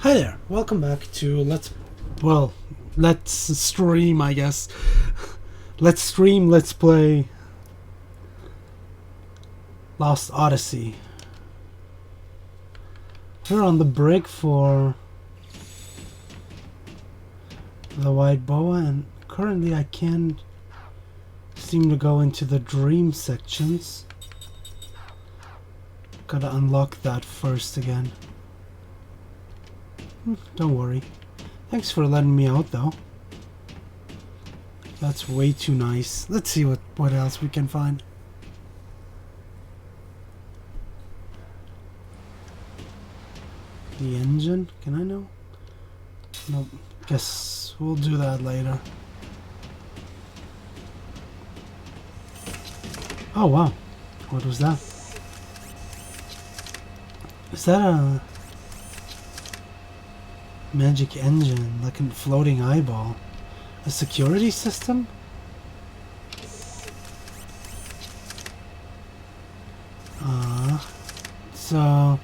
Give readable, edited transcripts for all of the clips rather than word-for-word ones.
Hi there, welcome back to let's stream, I guess. Let's play Lost Odyssey. We're on the brig for the white boa, and currently I can't seem to go into the dream sections. Gotta unlock that first again. Don't worry. Thanks for letting me out, though. That's way too nice. Let's see what else we can find. The engine? Can I know? Nope. Guess we'll do that later. Oh, wow. What was that? Is that a magic engine, like a floating eyeball? A security system? So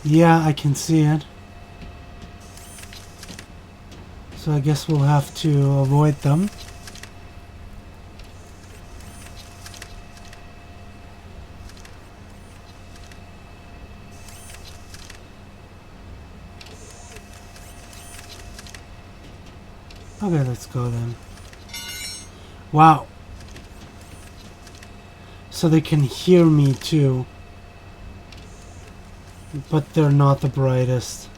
yeah, I can see it. So I guess we'll have to avoid them. Okay, let's go then. Wow. So they can hear me too. But they're not the brightest.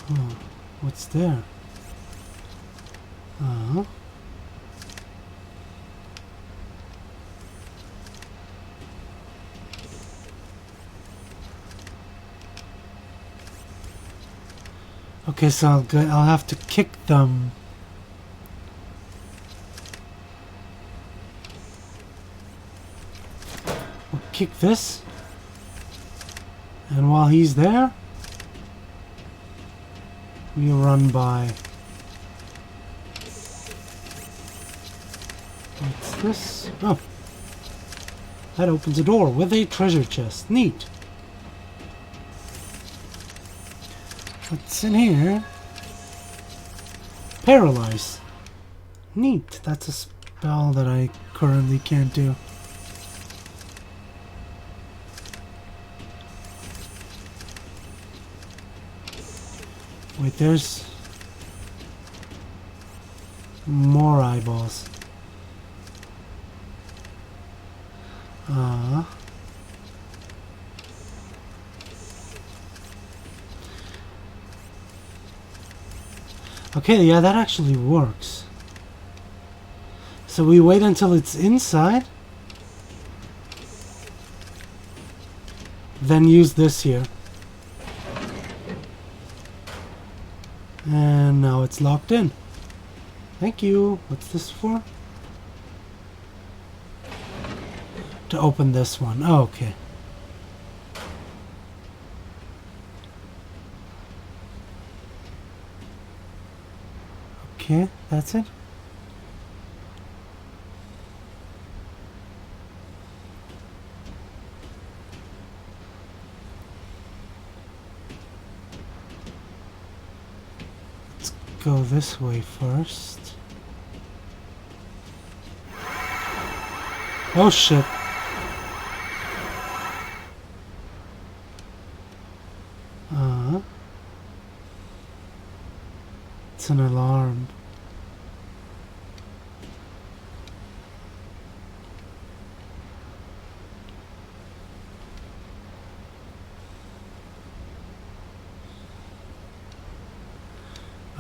Oh, what's there? Okay, so I'll have to kick them. We'll kick this. And while he's there, we run by. What's this? Oh. That opens a door with a treasure chest. Neat. What's in here? Paralyze. Neat. That's a spell that I currently can't do. Wait, there's more eyeballs. Okay, yeah, that actually works. So we wait until it's inside, then use this here. And now it's locked in. Thank you. What's this for? To open this one. Oh, okay. Okay, that's it. Let's go this way first. Oh shit. It's an alarm.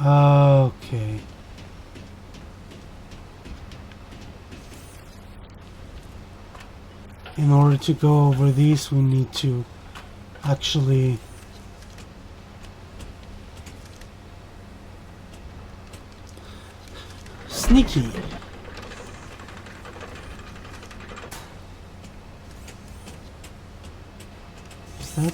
Okay. In order to go over these, we need to actually sneaky. Is that?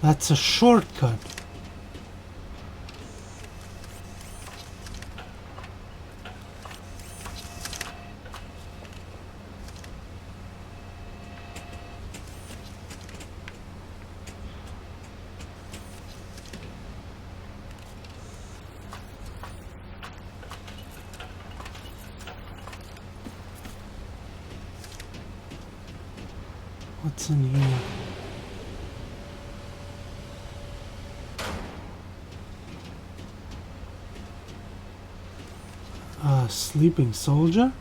That's a shortcut. What's in here? Sleeping soldier?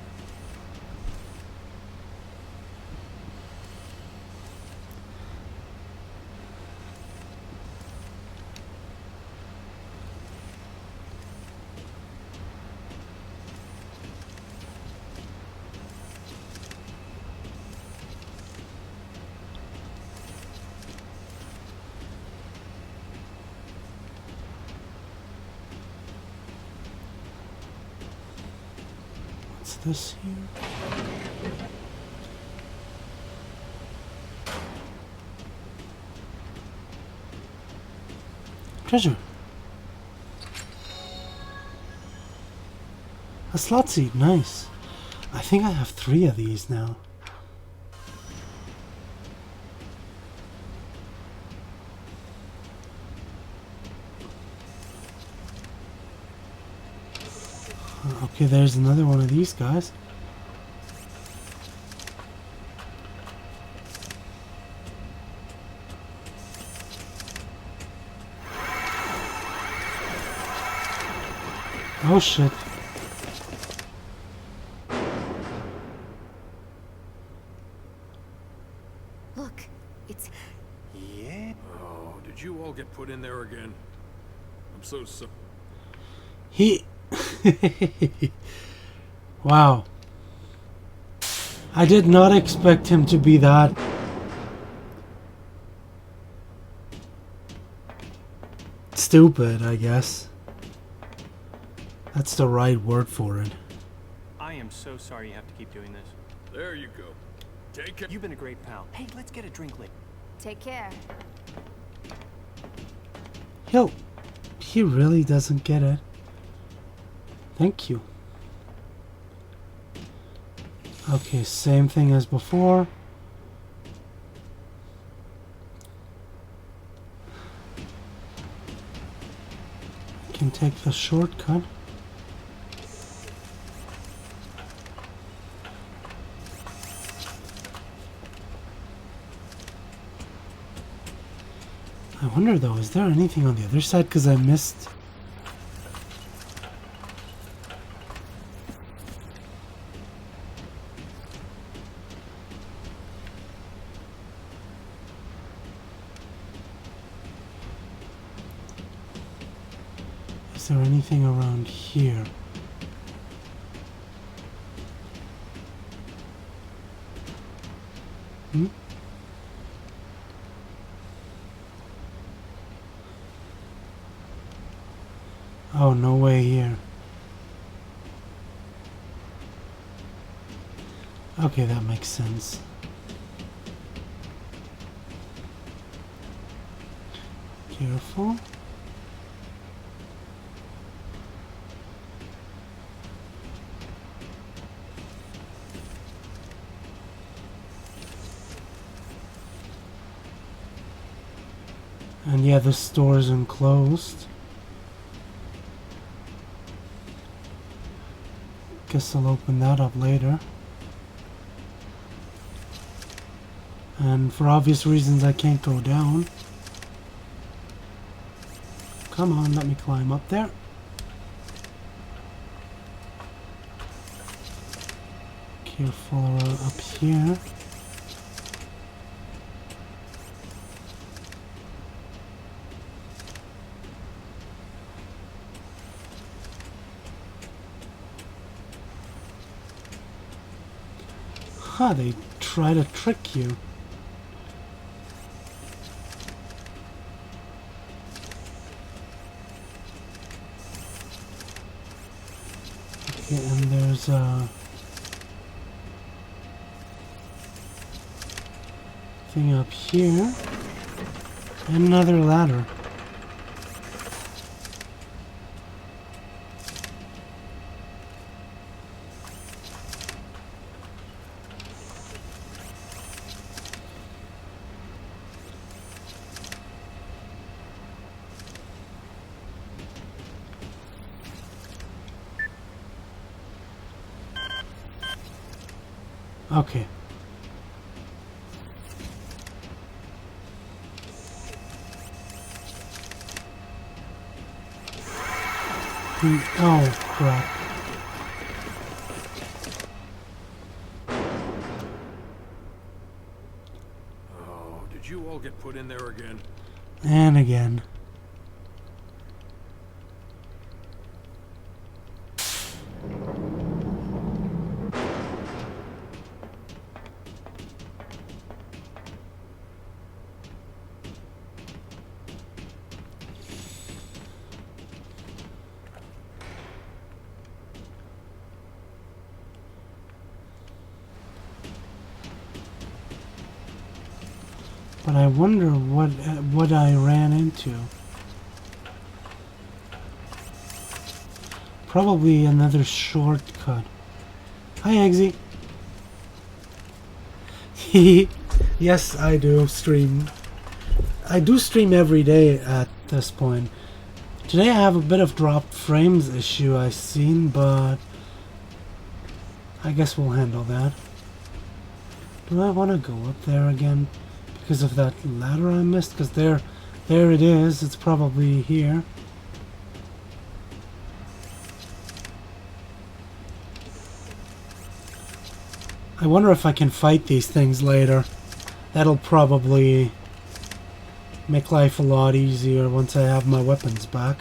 This here. Treasure. A slot seat, nice. I think I have 3 of these now. Okay, there's another one of these guys. Oh shit. Look, it's... Yeah? Oh, did you all get put in there again? I'm so sorry. He... Wow. I did not expect him to be that... stupid, I guess. That's the right word for it. I am so sorry you have to keep doing this. There you go. Take it. You've been a great pal. Hey, let's get a drink later. Take care. He really doesn't get it. Thank you. Okay, same thing as before. I can take the shortcut. I wonder though, is there anything on the other side? Because I missed... Is there anything around here? Hmm? Oh, no way here. Okay, that makes sense. Careful. And yeah, the store is enclosed. Guess I'll open that up later. And for obvious reasons I can't go down. Come on, let me climb up there. Careful up here. Huh, they try to trick you. Okay, and there's a thing up here. Another ladder. Okay. Oh, crap. Oh, did you all get put in there again? And again. But I wonder what I ran into. Probably another shortcut. Hi, Eggsy. Yes, I do stream. I do stream every day at this point. Today I have a bit of dropped frames issue I've seen, but I guess we'll handle that. Do I want to go up there again? Because of that ladder I missed? Because there it is. It's probably here. I wonder if I can fight these things later. That'll probably make life a lot easier once I have my weapons back.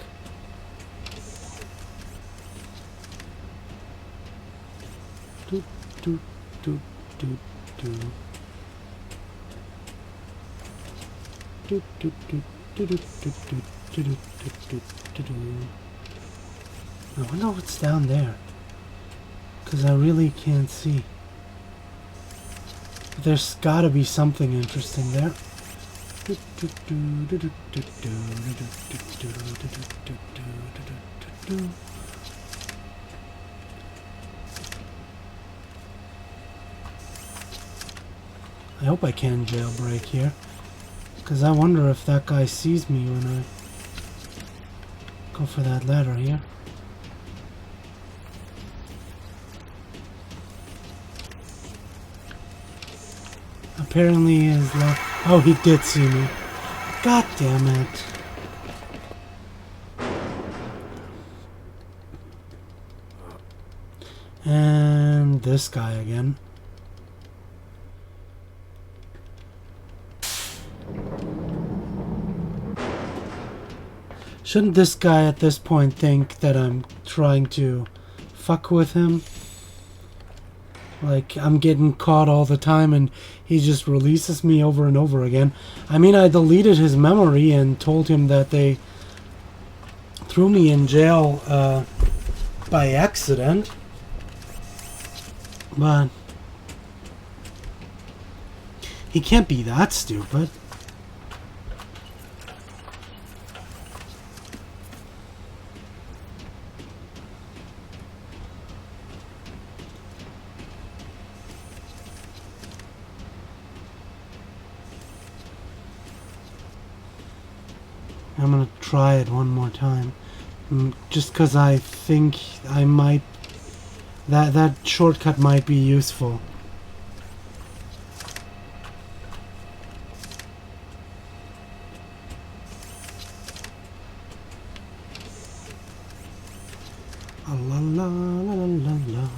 Do, do, do, do, do. Do, do, do, do, do, do, do, do, do, do, do, do. I wonder what's down there. Because I really can't see. There's gotta be something interesting there. I hope I can jailbreak here. Because I wonder if that guy sees me when I go for that ladder here. Apparently his oh, he did see me. God damn it. And this guy again. Shouldn't this guy at this point think that I'm trying to fuck with him? Like, I'm getting caught all the time and he just releases me over and over again. I mean, I deleted his memory and told him that they threw me in jail by accident. But he can't be that stupid. I'm gonna try it one more time, just because I think I might, that shortcut might be useful. La la la la la la.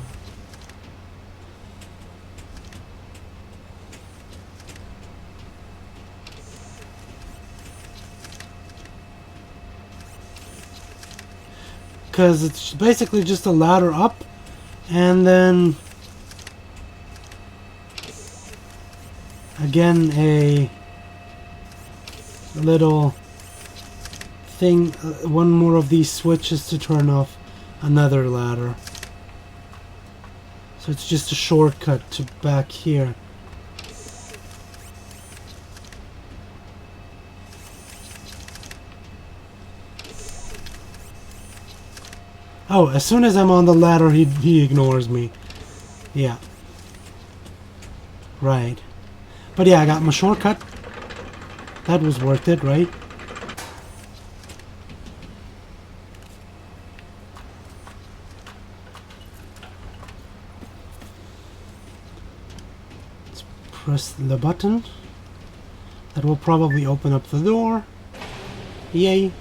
Because it's basically just a ladder up, and then again a little thing, one more of these switches to turn off another ladder. So it's just a shortcut to back here. Oh, as soon as I'm on the ladder, he ignores me. Yeah. Right. But yeah, I got my shortcut. That was worth it, right? Let's press the button. That will probably open up the door. Yay.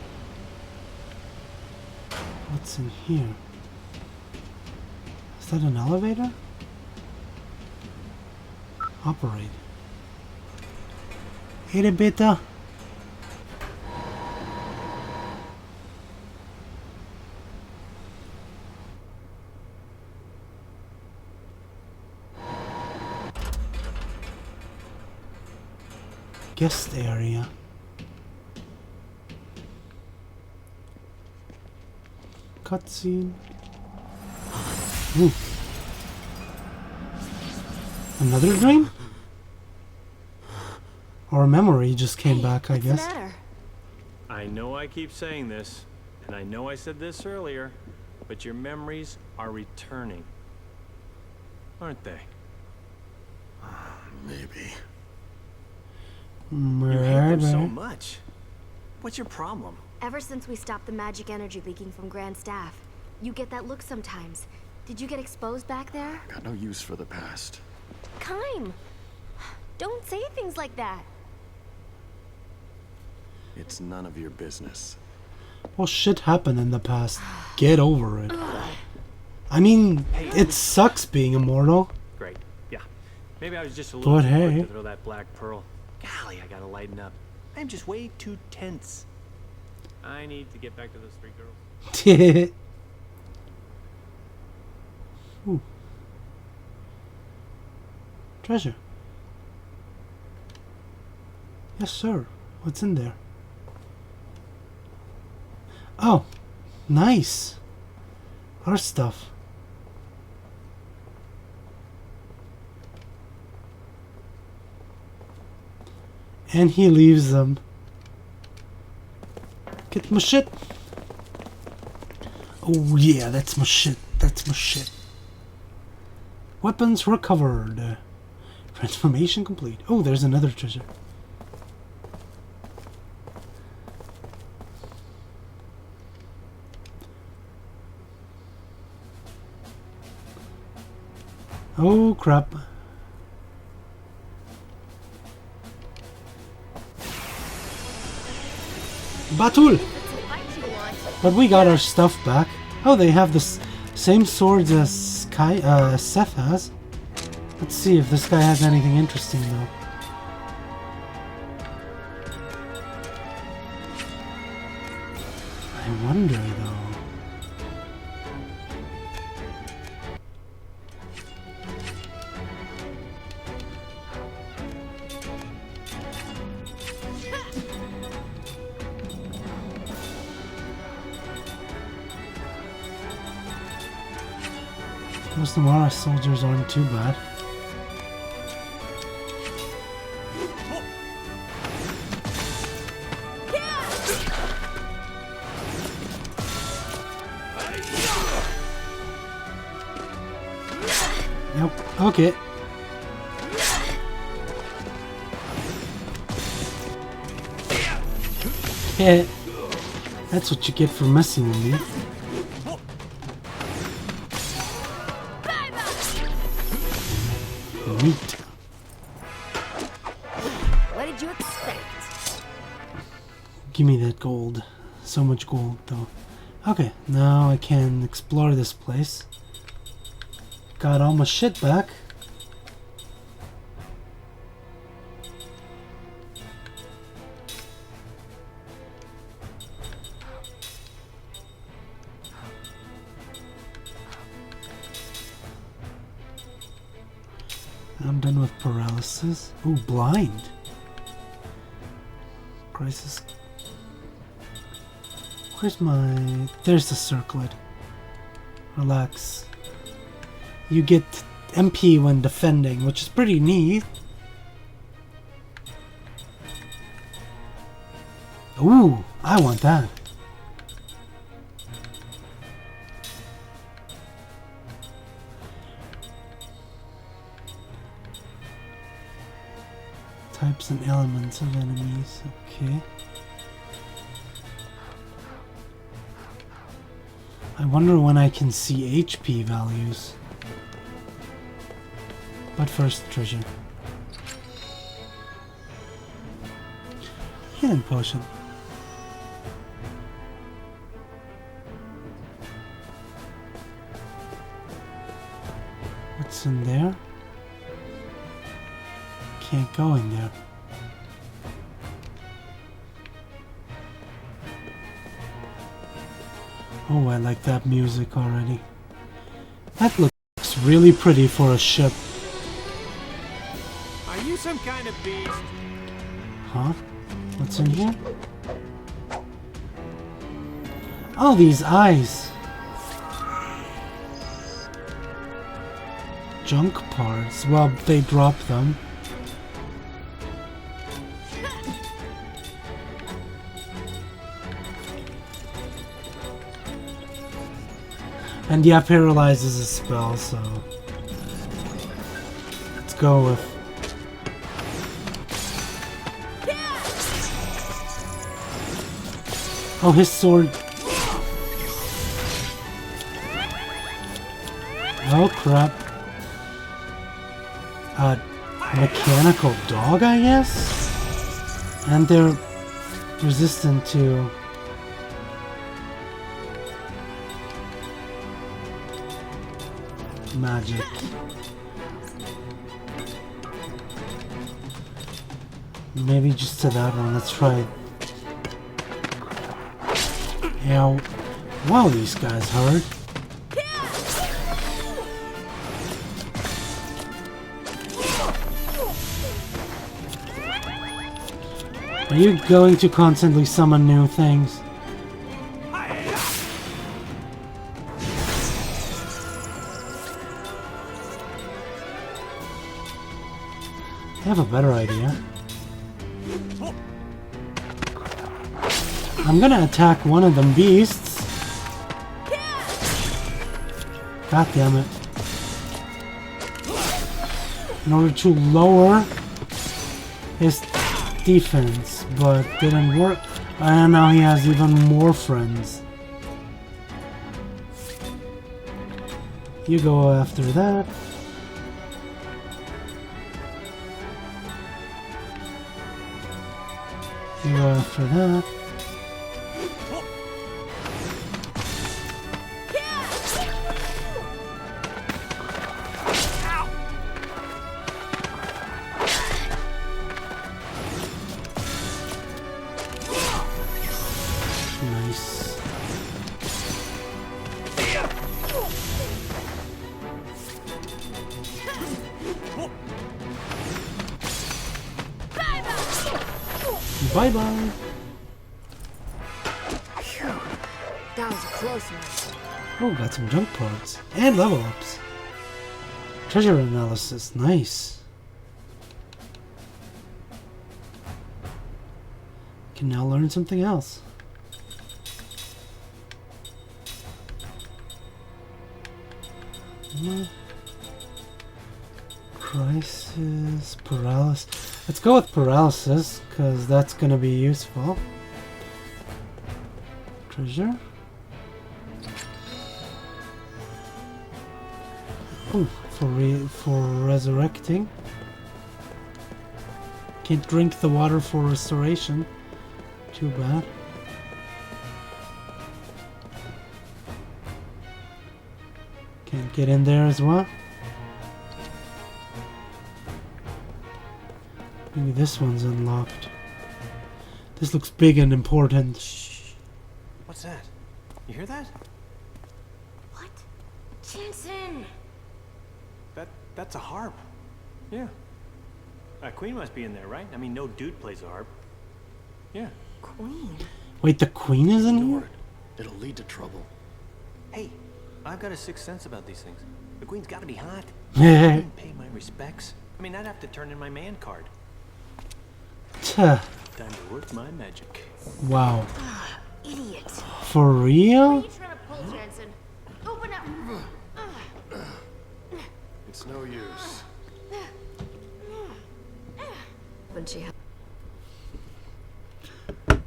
What's in here? Is that an elevator? Operate. Hey, beta. Guest area. Cutscene. Ooh. Another dream? Or a memory just came back, I guess. What's the matter? I know I keep saying this, and I know I said this earlier, but your memories are returning. Aren't they? Maybe. You hate them so much. What's your problem? Ever since we stopped the magic energy leaking from Grand Staff, you get that look sometimes. Did you get exposed back there? Got no use for the past. Kime! Don't say things like that. It's none of your business. Well, shit happened in the past. Get over it. I mean, it sucks being immortal. Great. Yeah. Maybe I was just a little But too quick hey. to throw that black pearl. Golly, I gotta lighten up. I'm just way too tense. I need to get back to those 3 girls. Ooh. Treasure. Yes, sir. What's in there? Oh, nice. Our stuff. And he leaves them. Get my shit. Oh yeah, that's my shit. That's my shit. Weapons recovered. Transformation complete. Oh, there's another treasure. Oh crap. Batul! But we got our stuff back. Oh, they have the same swords as Seth has. Let's see if this guy has anything interesting though. I wonder though. Most of our soldiers aren't too bad. Yep, okay. Yeah, that's what you get for messing with me. Neat. What did you expect? Give me that gold. So much gold, though. Okay, now I can explore this place. Got all my shit back. I'm done with paralysis. Ooh, blind. Crisis. Where's my... There's the circlet. Relax. You get MP when defending, which is pretty neat. Ooh, I want that. Types and elements of enemies. Okay. I wonder when I can see HP values. But first, treasure. Healing potion. What's in there? Can't go in there. Oh, I like that music already. That looks really pretty for a ship. Are you some kind of beast? Huh? What's in here? Oh, these eyes. Junk parts. Well, they drop them. And yeah, paralyze is a spell, so let's go with. Oh, his sword. Oh crap. Mechanical dog, I guess? And they're resistant to magic. Maybe just to that one. Let's try it. Ow. Wow, these guys hurt. Are you going to constantly summon new things? I have a better idea. I'm gonna attack one of them beasts. God damn it. In order to lower his defense, but didn't work. And now he has even more friends. You go after that. You go after that. Nice. Bye bye. That was a close one. Oh, got some junk parts and level ups. Treasure analysis, nice. Can now learn something else. Crisis, paralysis. Let's go with paralysis, because that's going to be useful. Treasure. Ooh, for resurrecting. Can't drink the water for restoration. Too bad. Can't get in there as well. Maybe this one's unlocked. This looks big and important. Shh. What's that? You hear that? What? Jensen! That's a harp. Yeah. Queen must be in there, right? I mean, no dude plays a harp. Yeah. Queen? Wait, the queen is in here? It'll lead to trouble. Hey, I've got a sixth sense about these things. The queen's got to be hot. Heh. Pay my respects. I mean, I'd have to turn in my man card. Tuh. Time to work my magic. Wow. Idiot. For real? What are you trying to pull, Jensen? Open up! It's no use. Been when she...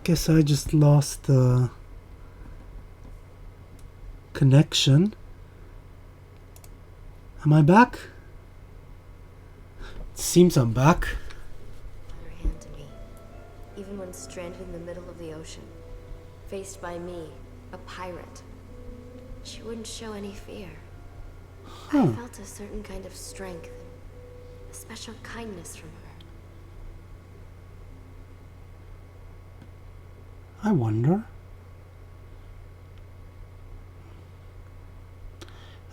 Guess I just lost the connection. Am I back? Seems I'm back. Her hand to me, even when stranded in the middle of the ocean, faced by me, a pirate. She wouldn't show any fear. I felt a certain kind of strength, a special kindness from her. I wonder.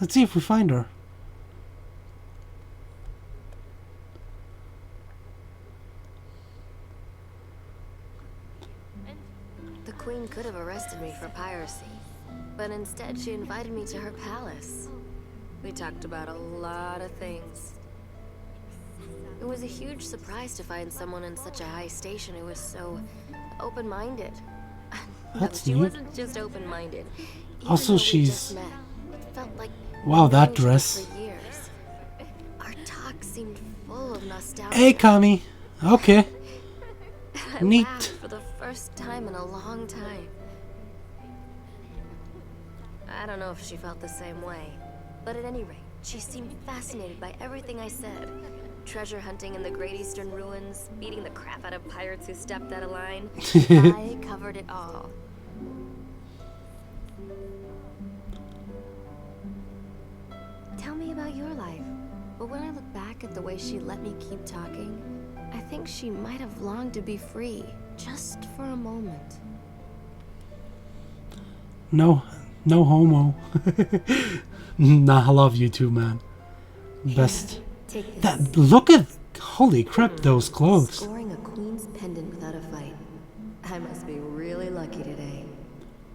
Let's see if we find her. The Queen could have arrested me for piracy, but instead she invited me to her palace. We talked about a lot of things. It was a huge surprise to find someone in such a high station who was so open-minded. That's she neat. wasn't just open-minded. Also, Even though we she's... just met, it felt like Wow, we'd that known each other dress. for years. Our talk seemed full of nostalgia. Hey, Kami. Okay. I Neat. laughed for the first time in a long time. I don't know if she felt the same way, but at any rate, she seemed fascinated by everything I said. Treasure hunting in the Great Eastern Ruins, beating the crap out of pirates who stepped out of line. I covered it all. Tell me about your life. But when I look back at the way she let me keep talking, I think she might have longed to be free, just for a moment. No homo. Nah, I love you too, man. Best. Take this. That, look at, holy crap, those clothes. Scoring a queen's pendant without a fight. I must be really lucky today.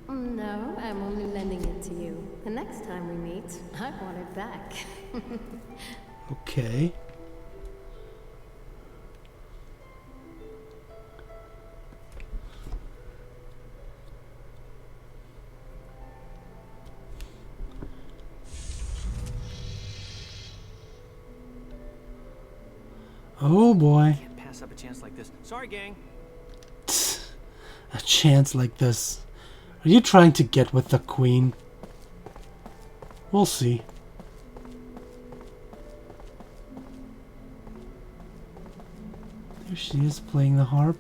No, I'm only lending it to you. The next time we meet, I want it back. Okay. Oh boy. Can't pass up a chance like this. Sorry, gang. A chance like this. Are you trying to get with the queen? We'll see. There she is playing the harp.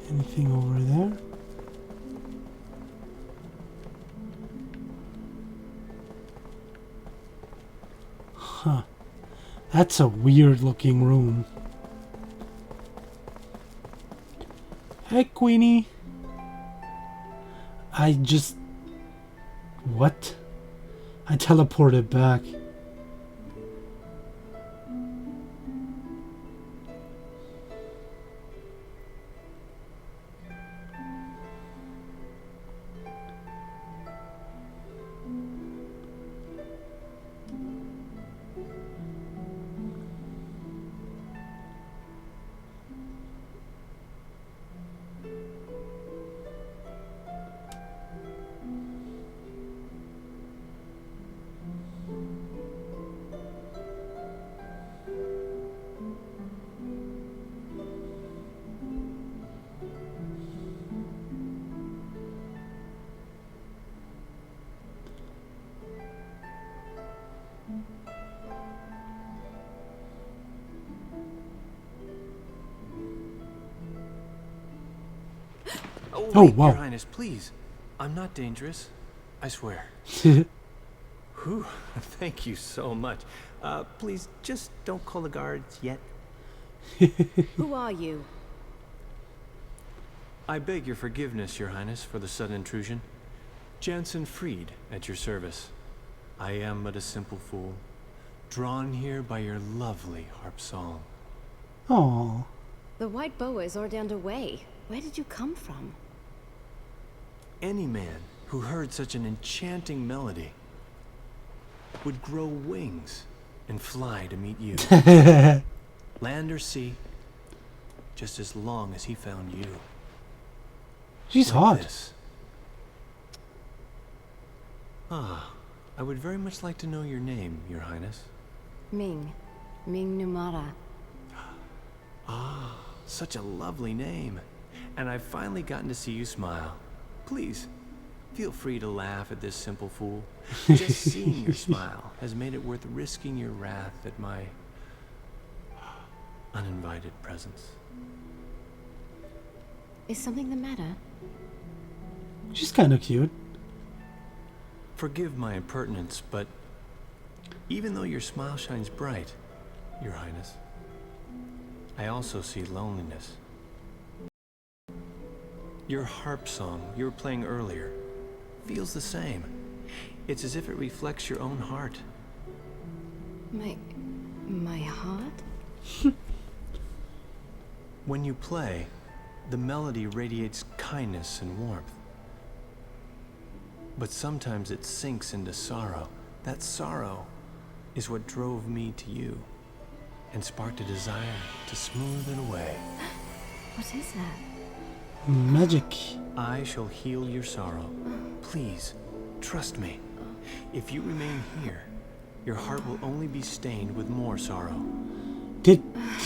Anything over there? Huh. That's a weird looking room. Hey, Queenie. I just... What? I teleported back. Oh, Wait, wow. Your Highness, please. I'm not dangerous. I swear. Whew, thank you so much. Please, just don't call the guards yet. Who are you? I beg your forgiveness, Your Highness, for the sudden intrusion. Jansen Freed, at your service. I am but a simple fool, drawn here by your lovely harp song. Oh, The White Boa is ordained away. Where did you come from? Any man who heard such an enchanting melody would grow wings and fly to meet you. Land or sea, just as long as he found you. She's Like hot. this. Ah, I would very much like to know your name, Your Highness. Ming Numara. Ah, such a lovely name. And I've finally gotten to see you smile. Please, feel free to laugh at this simple fool. Just seeing your smile has made it worth risking your wrath at my uninvited presence. Is something the matter? She's kind of cute. Forgive my impertinence, but even though your smile shines bright, Your Highness, I also see loneliness. Your harp song you were playing earlier feels the same. It's as if it reflects your own heart. My heart? When you play, the melody radiates kindness and warmth. But sometimes it sinks into sorrow. That sorrow is what drove me to you and sparked a desire to smooth it away. What is that? Magic. I shall heal your sorrow. Please, trust me. If you remain here, your heart will only be stained with more sorrow. Did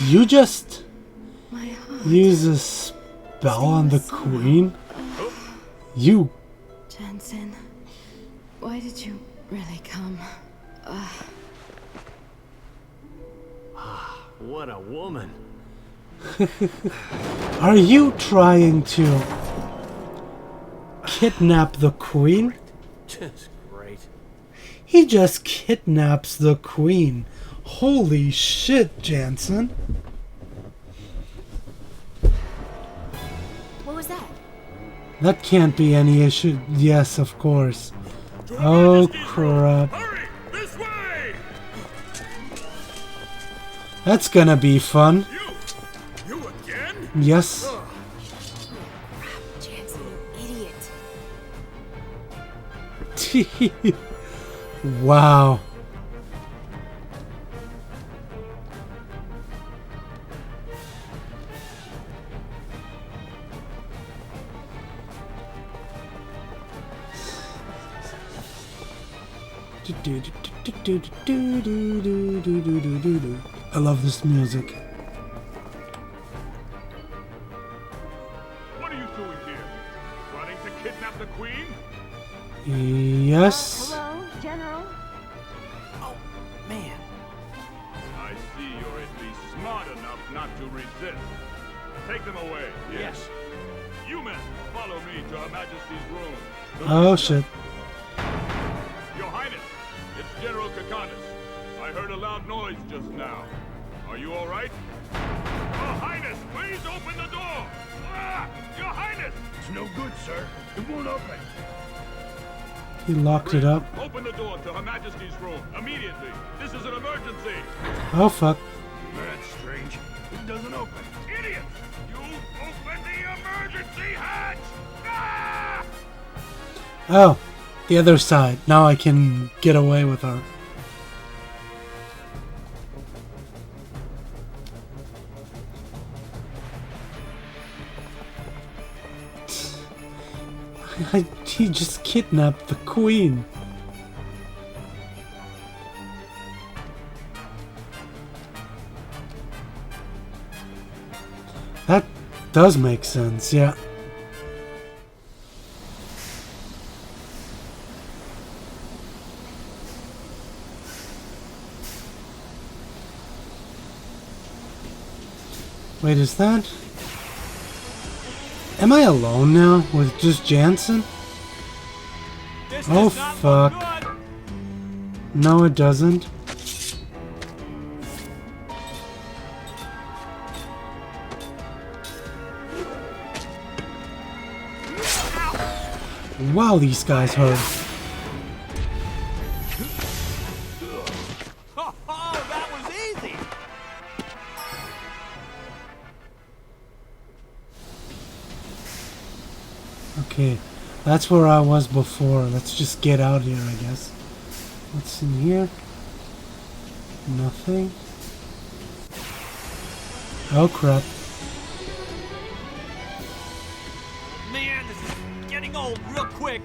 you just My heart. use a spell on the queen? You. Jansen, why did you really come? What a woman! Are you trying to kidnap the queen? Just great. He just kidnaps the queen. Holy shit, Jansen. What was that? That can't be any issue. Yes, of course. Oh crap. Hurry! This way! That's gonna be fun. You again? Yes. Jansen, you idiot. Wow. I love this music. What are you doing here? Planning to kidnap the queen? Yes. Hello, General? Man, I see you're at least smart enough not to resist. Take them away. yes. You men, follow me to Her Majesty's room. Oh shit. Your Highness, it's General Kakanis. I heard a loud noise just now. Are you all right? Your Highness, please open the door! Ah! Your Highness! It's no good, sir. It won't open. He locked it up. Open the door to Her Majesty's room, immediately. This is an emergency. Oh fuck. That's strange. It doesn't open. Idiots! You open the emergency hatch! Ah! Oh, the other side. Now I can get away with her. He just kidnapped the queen. That does make sense, yeah. Wait, is that... Am I alone now with just Jansen? Oh fuck. No, it doesn't. Wow, these guys hurt. Oh, that was easy. Okay, that's where I was before. Let's just get out here, I guess. What's in here? Nothing. Oh crap. cold real quick.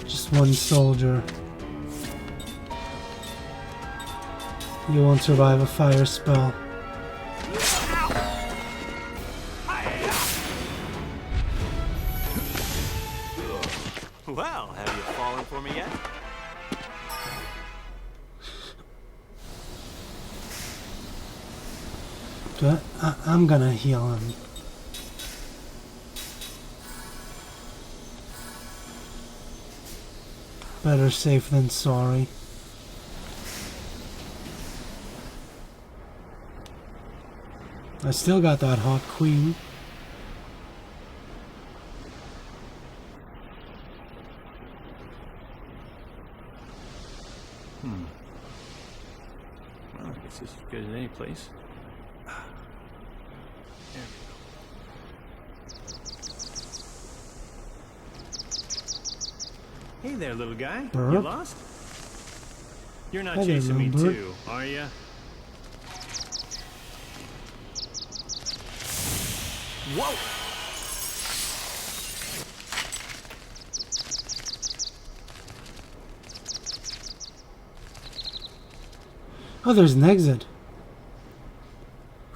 Just one soldier. You won't survive a fire spell. Well, have you fallen for me yet? I'm gonna heal him. Better safe than sorry. I still got that hot queen. Well, I guess this is as good as any place. Hey there, little guy. Burp. You lost? You're not Hi there, chasing me little bird. too, are ya? Whoa! Oh, there's an exit.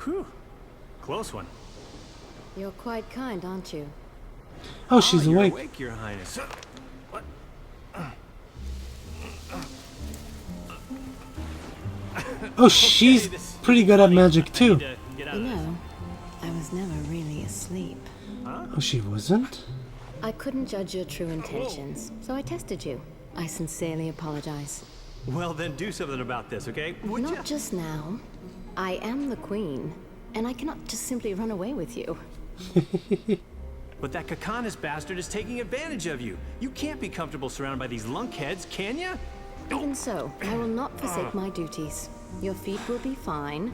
Whew. Close one. You're quite kind, aren't you? Oh, she's you're awake. awake, Your Highness. What? Oh, she's pretty good at magic too. Get out You of this. know, I was never really asleep. Oh, she wasn't? I couldn't judge your true intentions, so I tested you. I sincerely apologize. Well, then do something about this, okay? Would ya? Not just now. I am the queen, and I cannot just simply run away with you. But that Kakanis bastard is taking advantage of you. You can't be comfortable surrounded by these lunkheads, can ya? Even so, I will not forsake my duties. Your feet will be fine.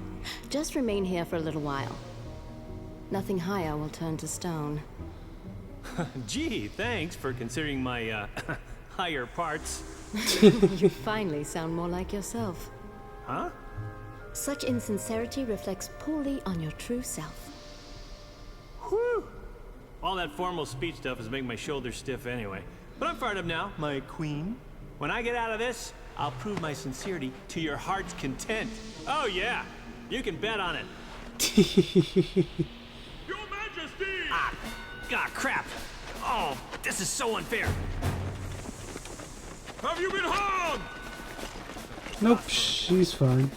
Just remain here for a little while. Nothing higher will turn to stone. Gee, thanks for considering my, higher parts. You finally sound more like yourself. Huh? Such insincerity reflects poorly on your true self. Whew. All that formal speech stuff is making my shoulders stiff anyway. But I'm fired up now, my queen. When I get out of this, I'll prove my sincerity to your heart's content. Oh yeah, you can bet on it. Your Majesty! Ah, crap. Oh, this is so unfair. Have you been harmed? Nope, she's fine.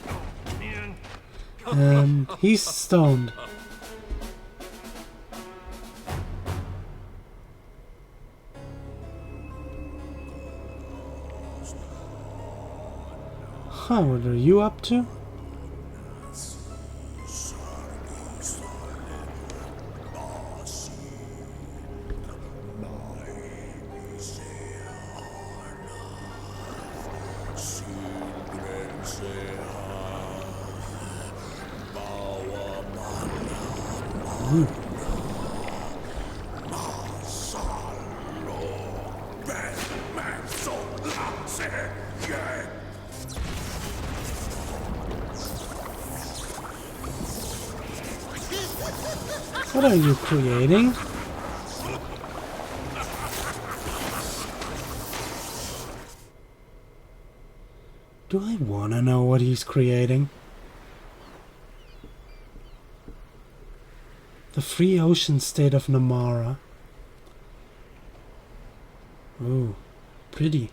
Man. He's stoned. Huh, what are you up to? What are you creating? Do I want to know what he's creating? The free ocean state of Namara. Ooh, pretty.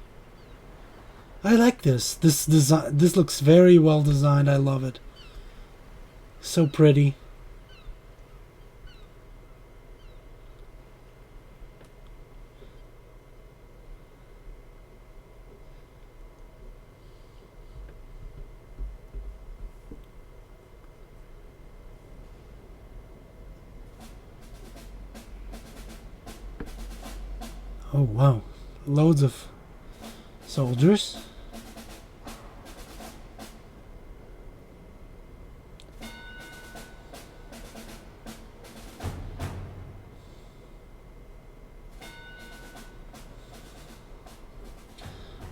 I like this. This design. This looks very well designed. I love it. So pretty. Oh wow, loads of soldiers.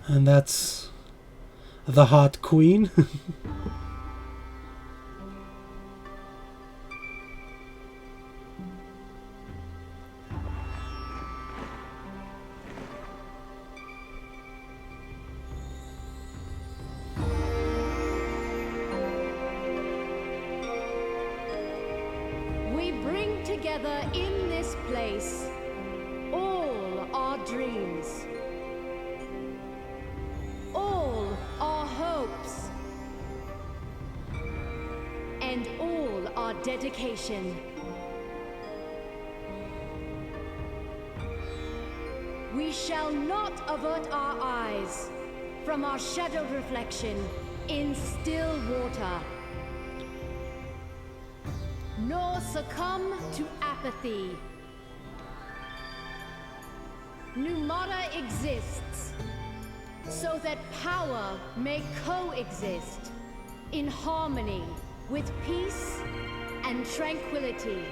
And that's the hot queen. together in this place all our dreams, all our hopes, and all our dedication. We shall not avert our eyes from our shadowed reflection in still water, nor succumb to apathy. Numata exists so that power may coexist in harmony with peace and tranquility.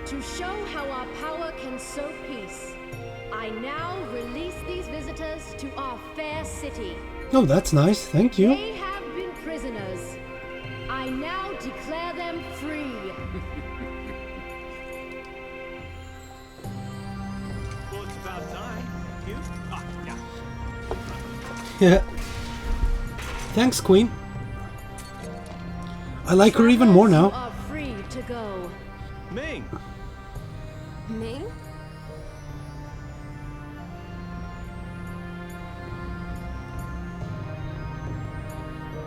To show how our power can sow peace, I now release these visitors to our fair city. Oh, that's nice. Thank you. They have been prisoners. I now declare them free. Well, it's about time. You? Ah, yeah. Yeah. Thanks, Queen. I like her even more You now. are free to go. Ming! Me?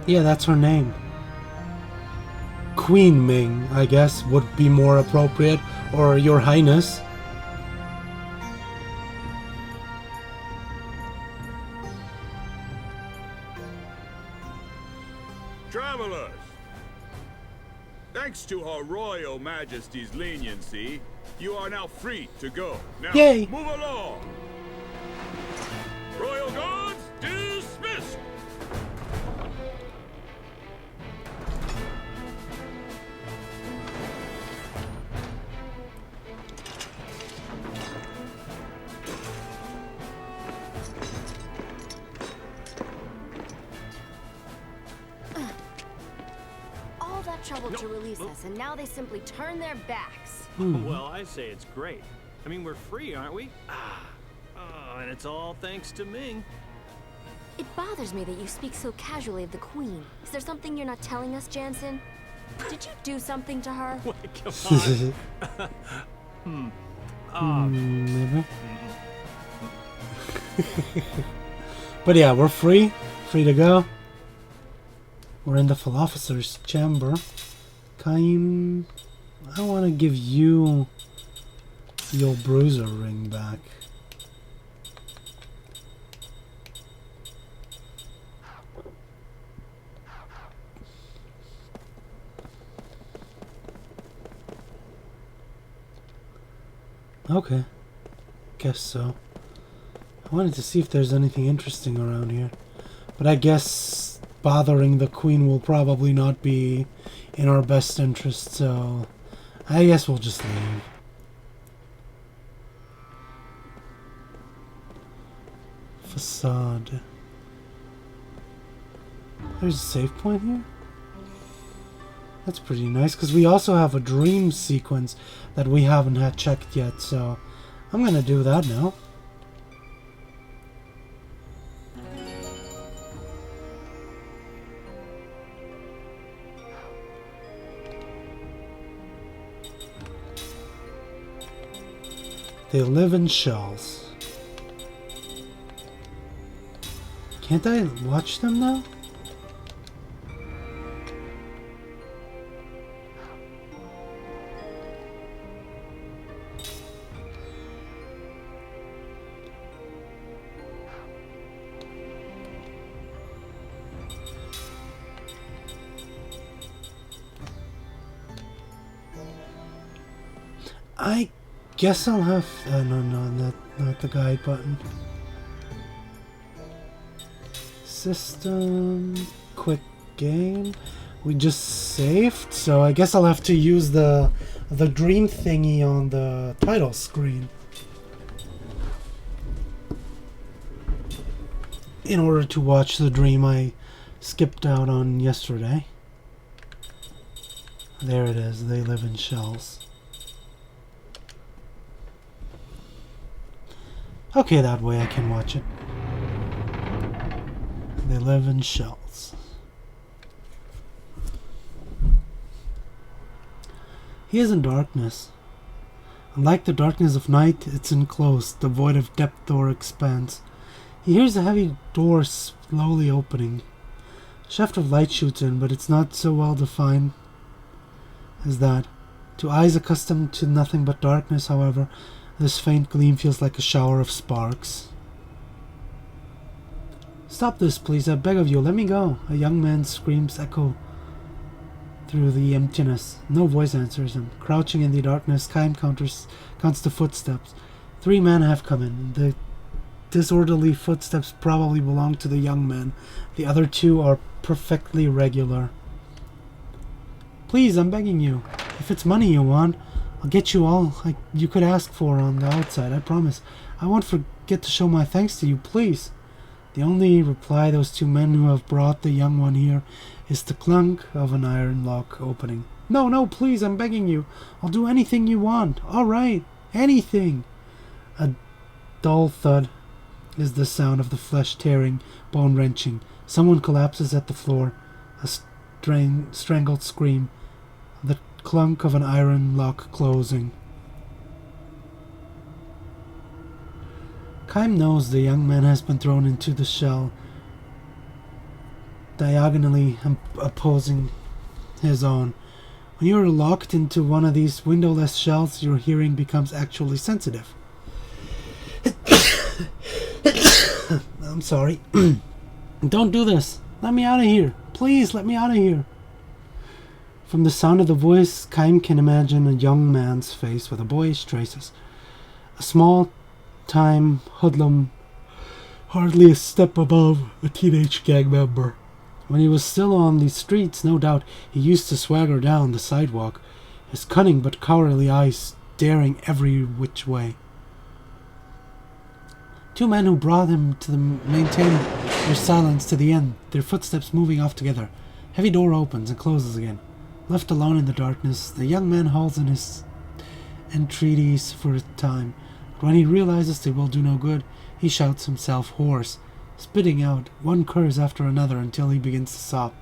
Yeah, that's her name. Queen Ming, I guess, would be more appropriate, or Your Highness. Travelers! Thanks to Her Royal Majesty's leniency, you are now free to go. Now, Yay. move along! Royal Guards, dismissed! All that trouble to release us, and now they simply turn their backs. Well, I say it's great. I mean, we're free, aren't we? And it's all thanks to Ming. It bothers me that you speak so casually of the Queen. Is there something you're not telling us, Jansen? Did you do something to her? Come on. Maybe. But yeah, we're free. Free to go. We're in the philosopher's chamber. Kaim, I want to give you your bruiser ring back. Okay, guess so. I wanted to see if there's anything interesting around here, but I guess bothering the Queen will probably not be in our best interest, so I guess we'll just leave. Facade. There's a save point here? That's pretty nice, because we also have a dream sequence that we haven't had checked yet, so I'm gonna do that now. They live in shells. Can't I watch them now? I guess I'll have... no, not the guide button. System... Quick game... We just saved, so I guess I'll have to use the dream thingy on the title screen in order to watch the dream I skipped out on yesterday. There it is, they live in shells. Okay, that way I can watch it. They live in shells. He is in darkness. Unlike the darkness of night, it's enclosed, devoid of depth or expanse. He hears a heavy door slowly opening. A shaft of light shoots in, but it's not so well defined as that. To eyes accustomed to nothing but darkness, however, this faint gleam feels like a shower of sparks. "Stop this, please, I beg of you, let me go." A young man's screams echo through the emptiness. No voice answers him. Crouching in the darkness, Kaim counts the footsteps. 3 men have come in. The disorderly footsteps probably belong to the young man. The other 2 are perfectly regular. "Please, I'm begging you. If it's money you want, I'll get you all you could ask for on the outside, I promise. I won't forget to show my thanks to you, please." The only reply those 2 men who have brought the young one here is the clunk of an iron lock opening. "No, no, please, I'm begging you. I'll do anything you want. All right, anything." A dull thud is the sound of the flesh tearing, bone wrenching. Someone collapses at the floor. A strangled scream. The clunk of an iron lock closing. Kaim knows the young man has been thrown into the shell, diagonally opposing his own. When you are locked into one of these windowless shells, your hearing becomes actually sensitive. I'm sorry. "Don't do this. Let me out of here. Please, let me out of here." From the sound of the voice, Kaim can imagine a young man's face with a boyish traces. A small-time hoodlum, hardly a step above a teenage gang member. When he was still on the streets, no doubt, he used to swagger down the sidewalk, his cunning but cowardly eyes staring every which way. 2 men who brought him to maintain their silence to the end, their footsteps moving off together. Heavy door opens and closes again. Left alone in the darkness, the young man halts in his entreaties for a time. But when he realizes they will do no good, he shouts himself hoarse, spitting out one curse after another until he begins to sob.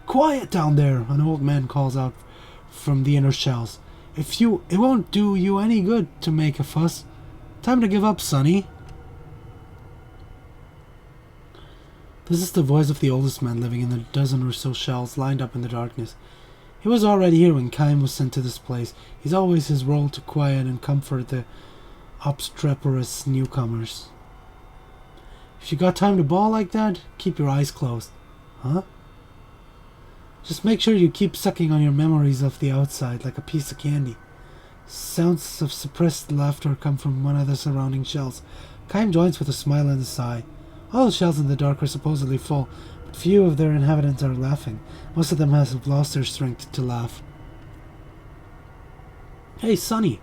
"Quiet down there!" an old man calls out from the inner shells. It won't do you any good to make a fuss. Time to give up, sonny." This is the voice of the oldest man living in the dozen or so shells lined up in the darkness. He was already here when Kaim was sent to this place. He's always his role to quiet and comfort the obstreperous newcomers. "If you got time to bawl like that, keep your eyes closed." "Huh?" "Just make sure you keep sucking on your memories of the outside like a piece of candy." Sounds of suppressed laughter come from one of the surrounding shells. Kaim joins with a smile and a sigh. All the shells in the dark are supposedly full, but few of their inhabitants are laughing. Most of them have lost their strength to laugh. "Hey, Sonny!"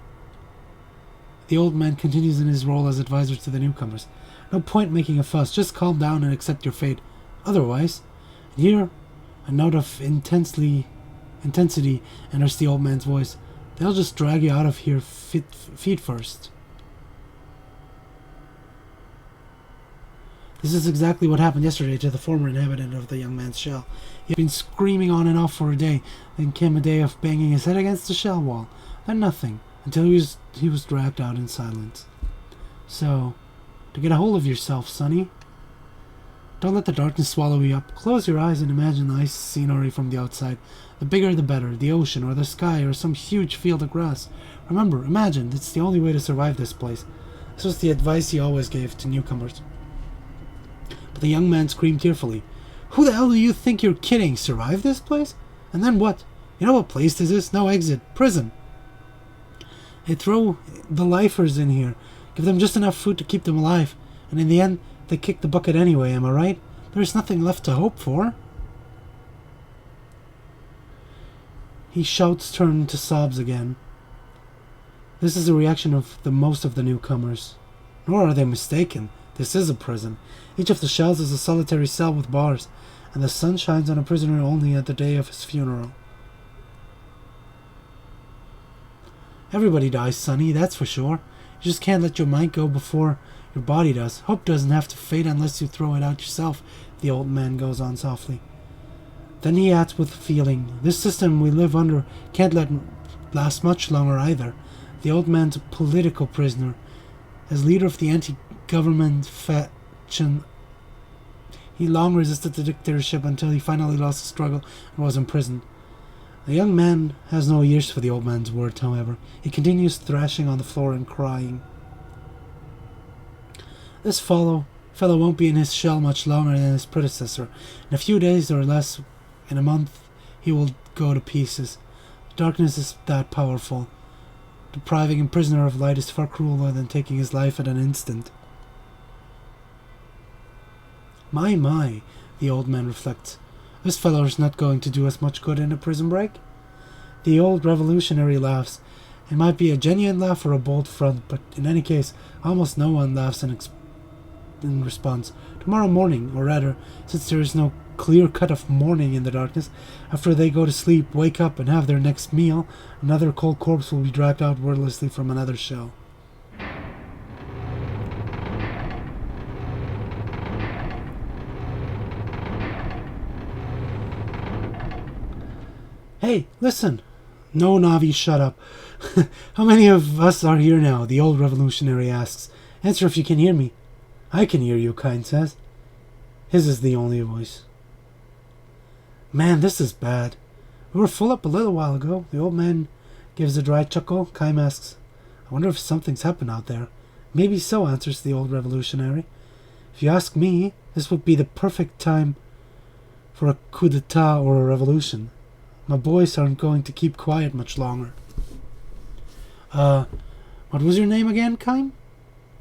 The old man continues in his role as advisor to the newcomers. "No point making a fuss, just calm down and accept your fate. Otherwise," and here a note of intensity enters the old man's voice, "they'll just drag you out of here feet first." This is exactly what happened yesterday to the former inhabitant of the young man's shell. He had been screaming on and off for a day. Then came a day of banging his head against the shell wall. Then nothing, until he was dragged out in silence. "So, to get a hold of yourself, sonny. Don't let the darkness swallow you up. Close your eyes and imagine nice scenery from the outside. The bigger the better, the ocean or the sky or some huge field of grass. Remember, imagine, it's the only way to survive this place." This was the advice he always gave to newcomers. But the young man screamed tearfully, "Who the hell do you think you're kidding? Survive this place? And then what? You know what place this is? No exit. Prison. They throw the lifers in here, give them just enough food to keep them alive, and in the end, they kick the bucket anyway, am I right? There's nothing left to hope for." His shouts turn to sobs again. This is the reaction of the most of the newcomers. Nor are they mistaken. This is a prison. Each of the shells is a solitary cell with bars, and the sun shines on a prisoner only at the day of his funeral. Everybody dies, sonny, that's for sure. You just can't let your mind go before Your body does. Hope doesn't have to fade unless you throw it out yourself, the old man goes on softly. Then he adds with feeling, this system we live under can't last much longer either. The old man's a political prisoner. As leader of the anti-government faction, he long resisted the dictatorship until he finally lost the struggle and was imprisoned. The young man has no ears for the old man's words, however. He continues thrashing on the floor and crying. This fellow won't be in his shell much longer than his predecessor. In a few days or less, in a month, he will go to pieces. Darkness is that powerful. Depriving a prisoner of light is far crueler than taking his life at an instant. My, the old man reflects. This fellow is not going to do us much good in a prison break. The old revolutionary laughs. It might be a genuine laugh or a bold front, but in any case, almost no one laughs in response. Tomorrow morning, or rather, since there is no clear cut of morning in the darkness, after they go to sleep, wake up, and have their next meal, another cold corpse will be dragged out wordlessly from another shell. Hey, listen! No, Navi, shut up. How many of us are here now? The old revolutionary asks. Answer if you can hear me. I can hear you, Kine says. His is the only voice. Man, this is bad. We were full up a little while ago. The old man gives a dry chuckle. Kime asks, I wonder if something's happened out there. Maybe so, answers the old revolutionary. If you ask me, this would be the perfect time for a coup d'etat or a revolution. My boys aren't going to keep quiet much longer. What was your name again, Kime?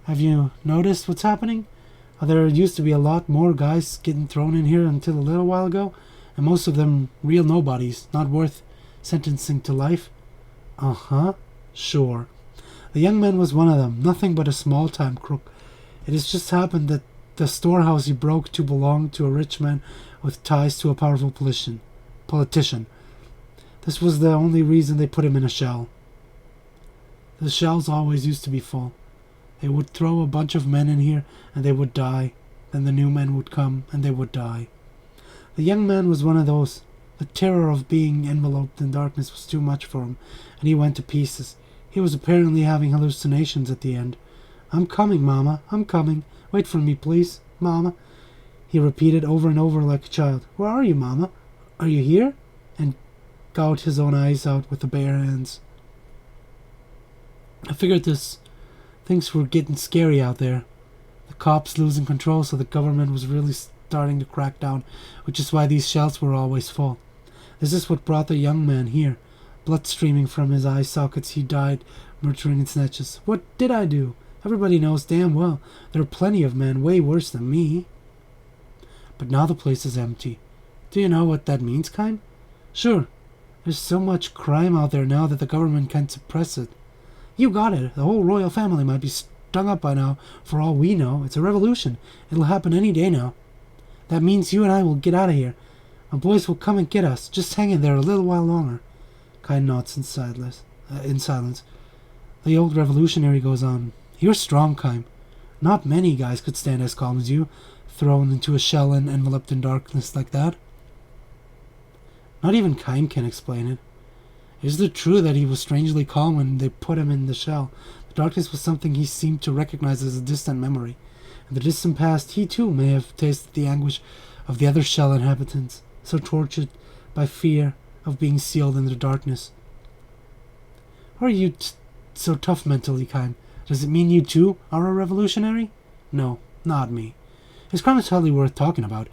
Have you noticed what's happening? There used to be a lot more guys getting thrown in here until a little while ago, and most of them real nobodies, not worth sentencing to life. Uh-huh, sure. The young man was one of them, nothing but a small-time crook. It has just happened that the storehouse he broke to belonged to a rich man with ties to a powerful politician. This was the only reason they put him in a shell. The shells always used to be full. They would throw a bunch of men in here, and they would die. Then the new men would come, and they would die. The young man was one of those. The terror of being enveloped in darkness was too much for him, and he went to pieces. He was apparently having hallucinations at the end. I'm coming, Mama, I'm coming. Wait for me, please, Mama. He repeated over and over like a child. Where are you, Mama? Are you here? And gouged his own eyes out with the bare hands. I figured things were getting scary out there. The cops losing control, so the government was really starting to crack down, which is why these shells were always full. This is what brought the young man here. Blood streaming from his eye sockets, he died, murdering in snatches. What did I do? Everybody knows damn well there are plenty of men way worse than me. But now the place is empty. Do you know what that means, Kime? Sure. There's so much crime out there now that the government can't suppress it. You got it. The whole royal family might be stung up by now, for all we know. It's a revolution. It'll happen any day now. That means you and I will get out of here. My boys will come and get us. Just hang in there a little while longer. Kine nods in silence. The old revolutionary goes on. You're strong, Kime. Not many guys could stand as calm as you, thrown into a shell and enveloped in darkness like that. Not even Kime can explain it. Is it true that he was strangely calm when they put him in the shell? The darkness was something he seemed to recognize as a distant memory. In the distant past, he too may have tasted the anguish of the other shell inhabitants, so tortured by fear of being sealed in the darkness. Why are you so tough mentally, Kime? Does it mean you too are a revolutionary? No, not me. His crime is hardly worth talking about.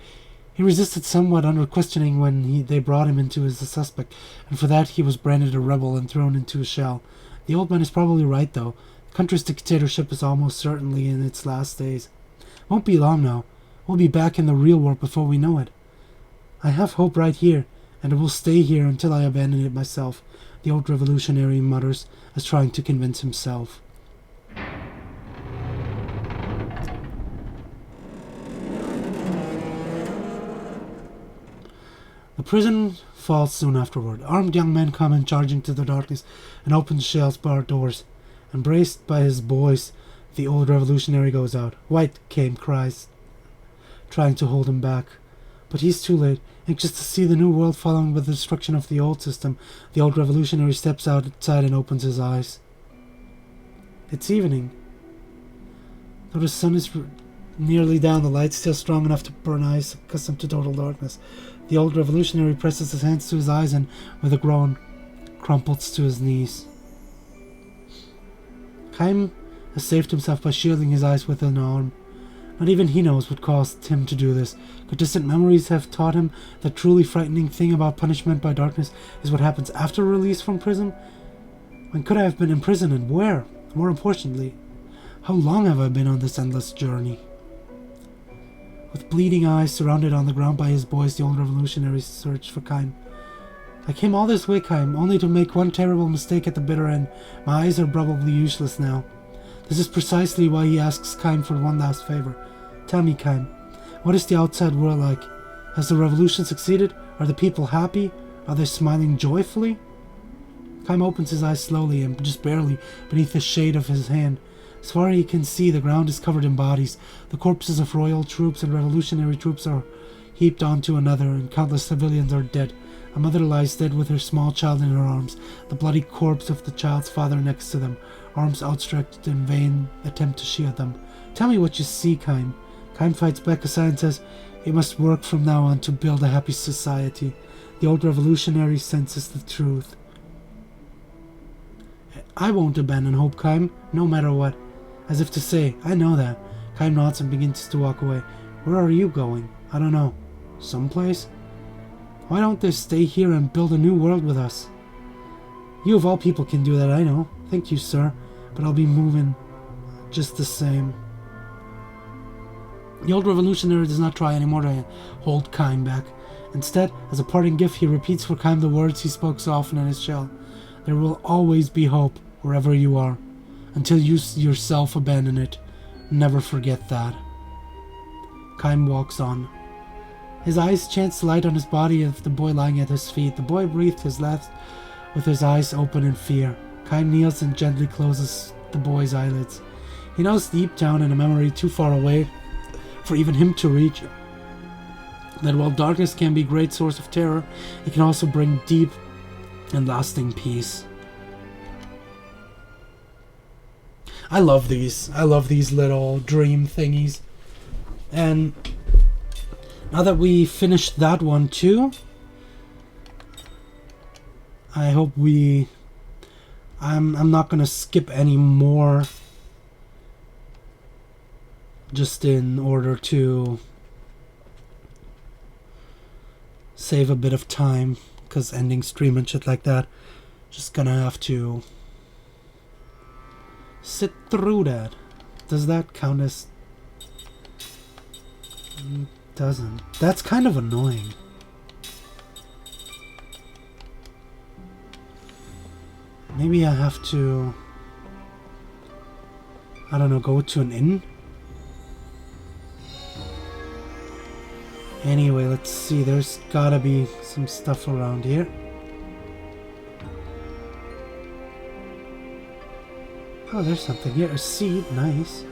He resisted somewhat under questioning when they brought him into as a suspect, and for that he was branded a rebel and thrown into a shell. The old man is probably right, though. The country's dictatorship is almost certainly in its last days. Won't be long now. We'll be back in the real world before we know it. I have hope right here, and it will stay here until I abandon it myself, the old revolutionary mutters, as trying to convince himself. The prison falls soon afterward. Armed young men come in charging to the darkness and open the shell's barred doors. Embraced by his boys, The old revolutionary goes out. White, Kane cries, trying to hold him back. But he's too late. Anxious to see the new world following with the destruction of the old system, the old revolutionary steps outside and opens his eyes. It's evening. Though the sun is nearly down, the light's still strong enough to burn eyes accustomed to total darkness. The old revolutionary presses his hands to his eyes and, with a groan, crumples to his knees. Chaim has saved himself by shielding his eyes with an arm. Not even he knows what caused him to do this. Could distant memories have taught him the truly frightening thing about punishment by darkness is what happens after release from prison? When could I have been in prison, and where? More importantly, how long have I been on this endless journey? With bleeding eyes, surrounded on the ground by his boys, the old revolutionary searched for Chaim. I came all this way, Chaim, only to make one terrible mistake at the bitter end. My eyes are probably useless now. This is precisely why he asks Chaim for one last favor. Tell me, Chaim, what is the outside world like? Has the revolution succeeded? Are the people happy? Are they smiling joyfully? Chaim opens his eyes slowly and just barely beneath the shade of his hand. As far as he can see, the ground is covered in bodies. The corpses of royal troops and revolutionary troops are heaped onto another, and countless civilians are dead. A mother lies dead with her small child in her arms, the bloody corpse of the child's father next to them, arms outstretched in vain attempt to shield them. Tell me what you see, Chaim. Chaim fights back aside and says, he must work from now on to build a happy society. The old revolutionary senses the truth. I won't abandon hope, Chaim, no matter what. As if to say, I know that. Chaim nods and begins to walk away. Where are you going? I don't know. Someplace? Why don't they stay here and build a new world with us? You of all people can do that, I know. Thank you, sir. But I'll be moving just the same. The old revolutionary does not try anymore to hold Chaim back. Instead, as a parting gift, he repeats for Chaim the words he spoke so often in his shell. There will always be hope wherever you are. Until you yourself abandon it. Never forget that. Chaim walks on. His eyes chance light on his body of the boy lying at his feet. The boy breathed his last with his eyes open in fear. Chaim kneels and gently closes the boy's eyelids. He knows deep down in a memory too far away for even him to reach, that while darkness can be a great source of terror, it can also bring deep and lasting peace. I love these. I love these little dream thingies. And now that we finished that one too, I hope I'm not gonna skip any more, just in order to save a bit of time, because ending stream and shit like that, just gonna have to sit through that. Does that count as... Doesn't. That's kind of annoying. Maybe I have to, I don't know, go to an inn? Anyway, let's see. There's gotta be some stuff around here. Oh, there's something here. A seed. Nice.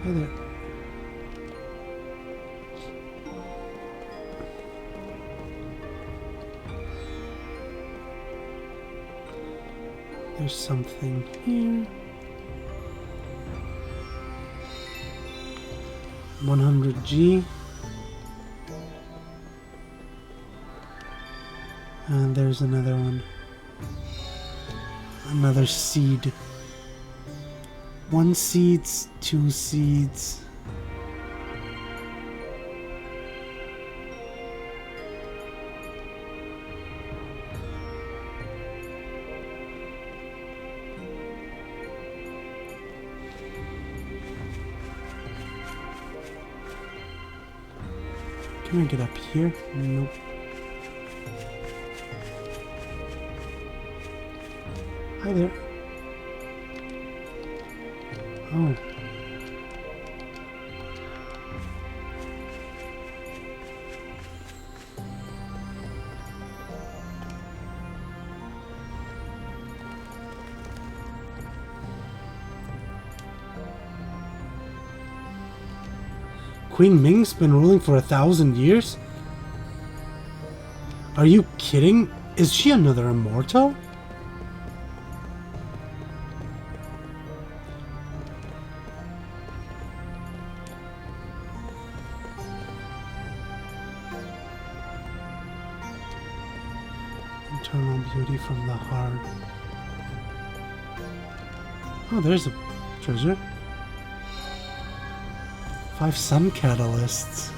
Hey there. There's something here. 100G. And there's another one. Another seed. 1 seeds, 2 seeds. Can I get up here? Nope. Hi there. Oh. Queen Ming's been ruling for 1,000 years? Are you kidding? Is she another immortal? Eternal beauty from the heart. Oh, there's a treasure. 5 sun catalysts.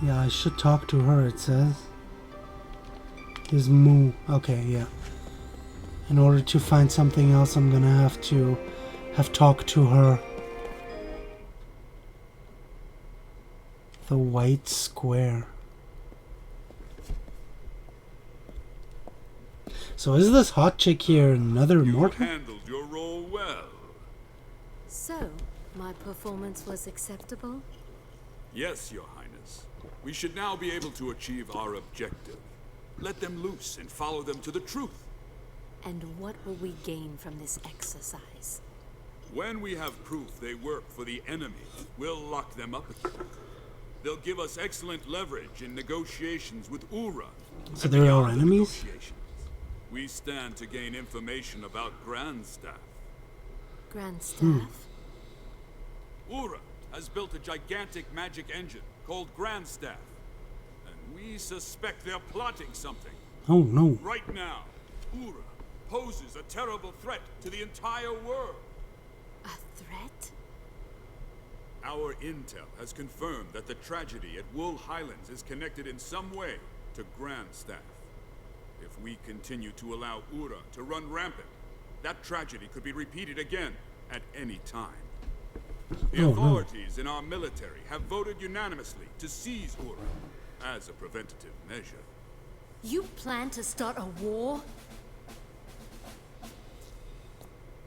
Yeah, I should talk to her, it says. Is Moo. Okay, yeah. In order to find something else, I'm gonna have to talked to her. The white square. So is this hot chick here another You immortal? handled your role well. So, my performance was acceptable? Yes, Your Highness. We should now be able to achieve our objective. Let them loose and follow them to the truth. And what will we gain from this exercise? When we have proof they work for the enemy, we'll lock them up again. They'll give us excellent leverage in negotiations with Ura. So they're our enemies? We stand to gain information about Grandstaff. Grandstaff? Ura has built a gigantic magic engine called Grandstaff. And we suspect they're plotting something. Oh no. Right now, Ura poses a terrible threat to the entire world. A threat? Our intel has confirmed that the tragedy at Wool Highlands is connected in some way to Grandstaff. If we continue to allow Ura to run rampant, that tragedy could be repeated again at any time. The authorities in our military have voted unanimously to seize Ura as a preventative measure. You plan to start a war?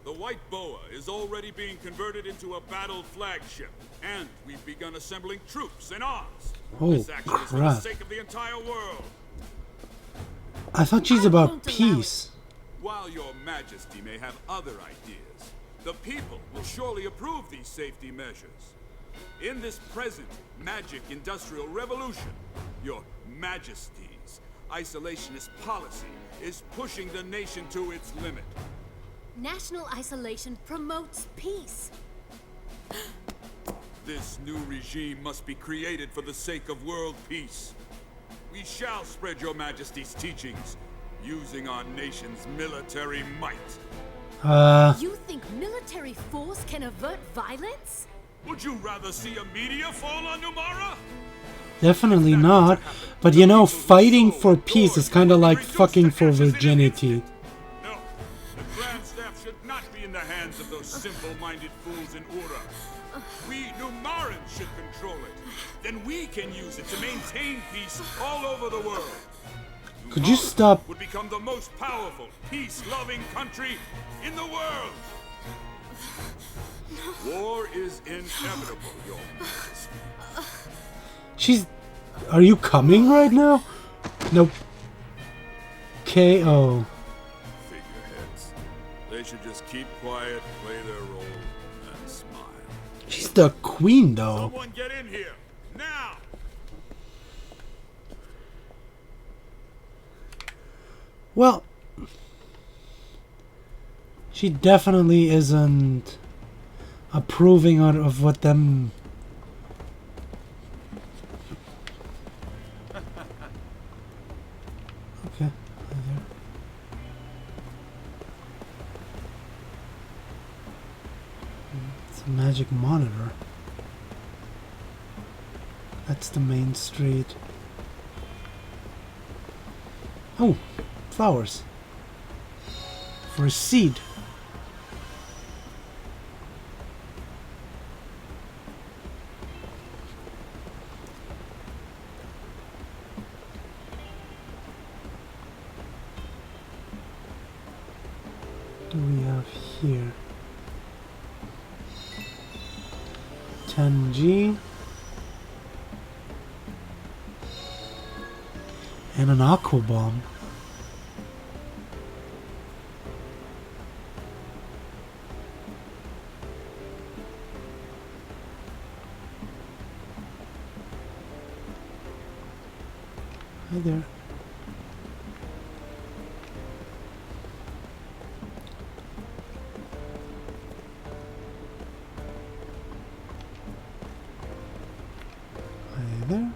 The White Boa is already being converted into a battle flagship, and we've begun assembling troops and arms. Oh, This action is for the crap. sake of the entire world. I thought she's I about won't allow peace. While your majesty may have other ideas, the people will surely approve these safety measures. In this present magic industrial revolution, your majesty's isolationist policy is pushing the nation to its limit. National isolation promotes peace. This new regime must be created for the sake of world peace. We shall spread your majesty's teachings, using our nation's military might. You think military force can avert violence? Would you rather see a meteor fall on Numara? Definitely not. But you know, fighting for peace is kind of like fucking for virginity. No, the Grandstaff should not be in the hands of those simple-minded fools in Ura. We Numarans should control it. Then we can use it to maintain peace all over the world. Could you Numara stop? would become the most powerful, peace-loving country in the world. War is inevitable, Your Majesty. She's... Are you coming right now? Nope. KO. Figureheads. They should just keep quiet, play their role, and smile. She's the queen, though. Someone get in here, now! Well, she definitely isn't approving of what them... Okay, there. It's a magic monitor. That's the main street. Oh, flowers. For a seed. What do we have here? 10G. And an aqua bomb. Hi there. Hi there.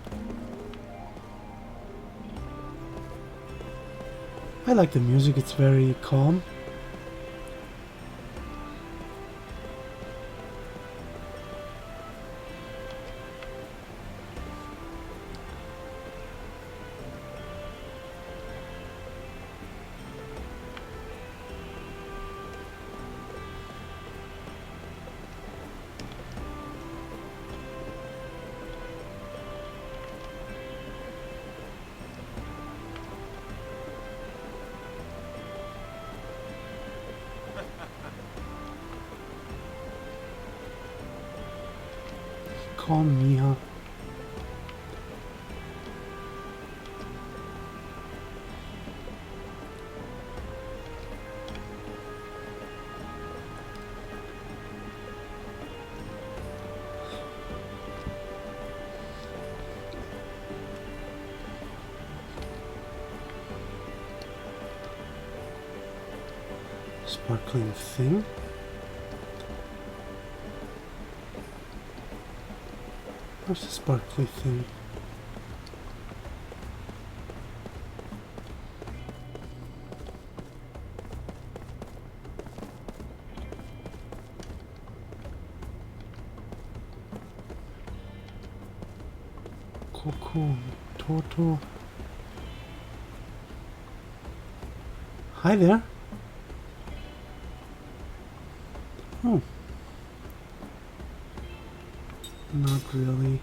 I like the music, it's very calm. Call Mia. Sparkling thing. Where's the sparkly thing? Coco, Toto. Hi there. Oh. Not really.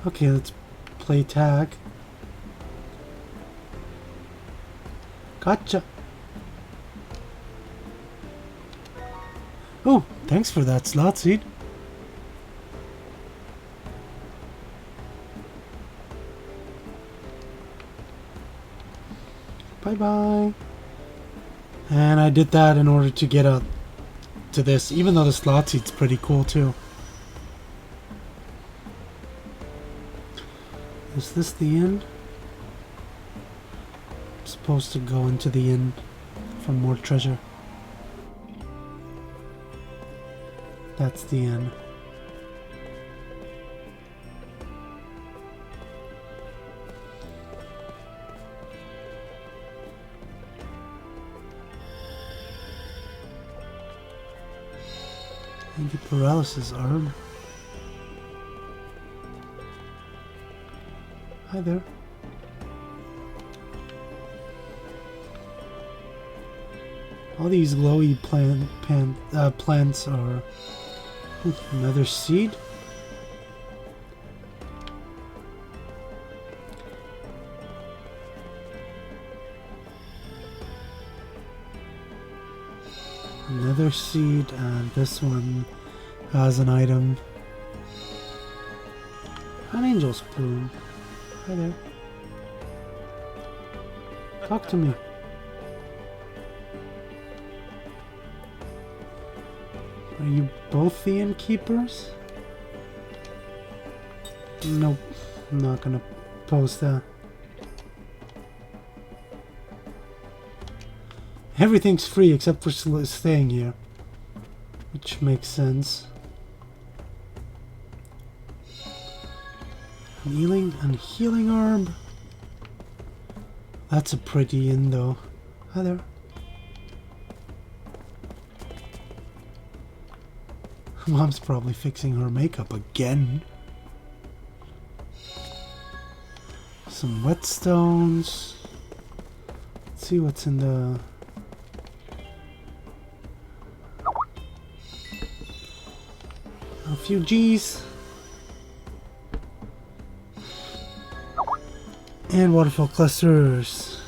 Okay, let's play tag. Gotcha. Oh, thanks for that slot seed. Bye-bye. And I did that in order to get out to this, even though the slot seat's pretty cool too. Is this the end? I'm supposed to go into the end for more treasure. That's the end. Anti-paralysis herb. Hi there. All these glowy plants are another seed. Another seed, and this one has an item. An angel's plume. Hi there. Talk to me. Are you both the innkeepers? Nope. I'm not gonna post that. Everything's free except for staying here. Which makes sense. Healing herb. That's a pretty inn though. Hi there. Mom's probably fixing her makeup again. Some whetstones. Let's see what's in the... A few G's. And waterfall clusters.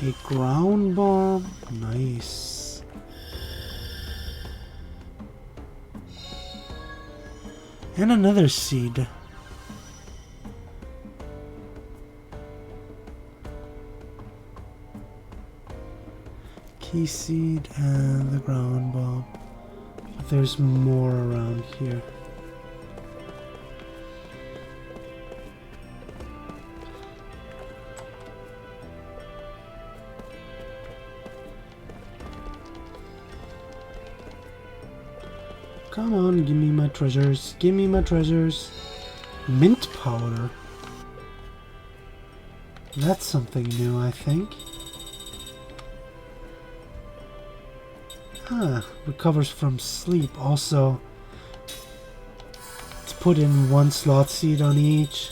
A ground bomb. Nice. And another seed. Key seed and the ground bomb. But there's more around here. Come on, give me my treasures. Give me my treasures. Mint powder. That's something new, I think. Ah, recovers from sleep. Also, let's put in 1 slot seed on each.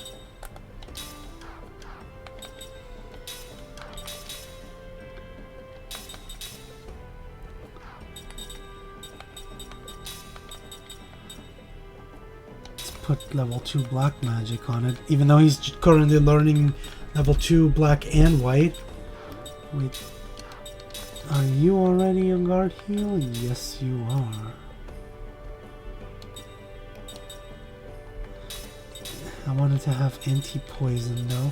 Put level 2 black magic on it, even though he's currently learning level 2 black and white. Wait, are you already on guard heal? Yes, you are. I wanted to have anti-poison though.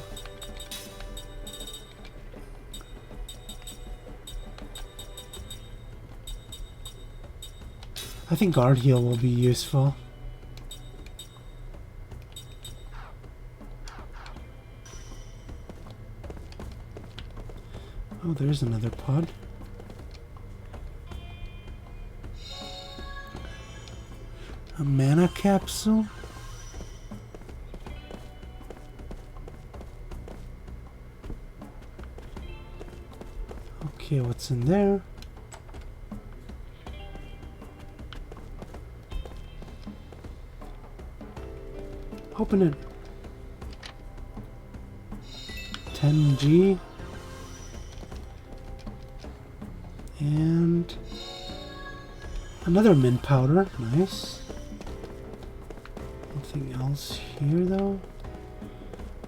I think guard heal will be useful. Oh, there's another pod. A mana capsule? Okay, what's in there? Open it. 10G. And another mint powder. Nice. Nothing else here though.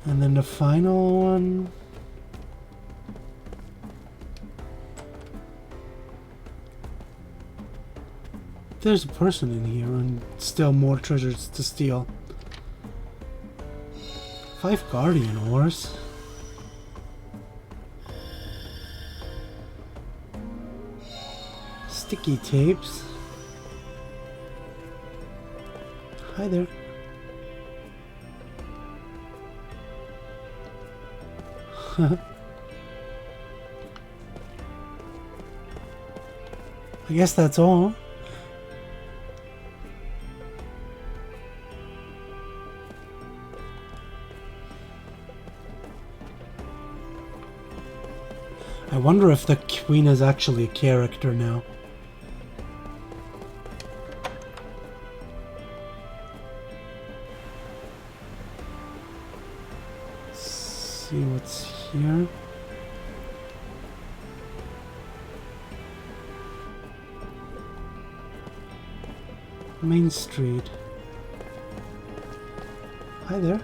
And then the final one. There's a person in here and still more treasures to steal. 5 guardian ores. Sticky tapes. Hi there. I guess that's all. I wonder if the queen is actually a character now. See what's here. Main Street. Hi there.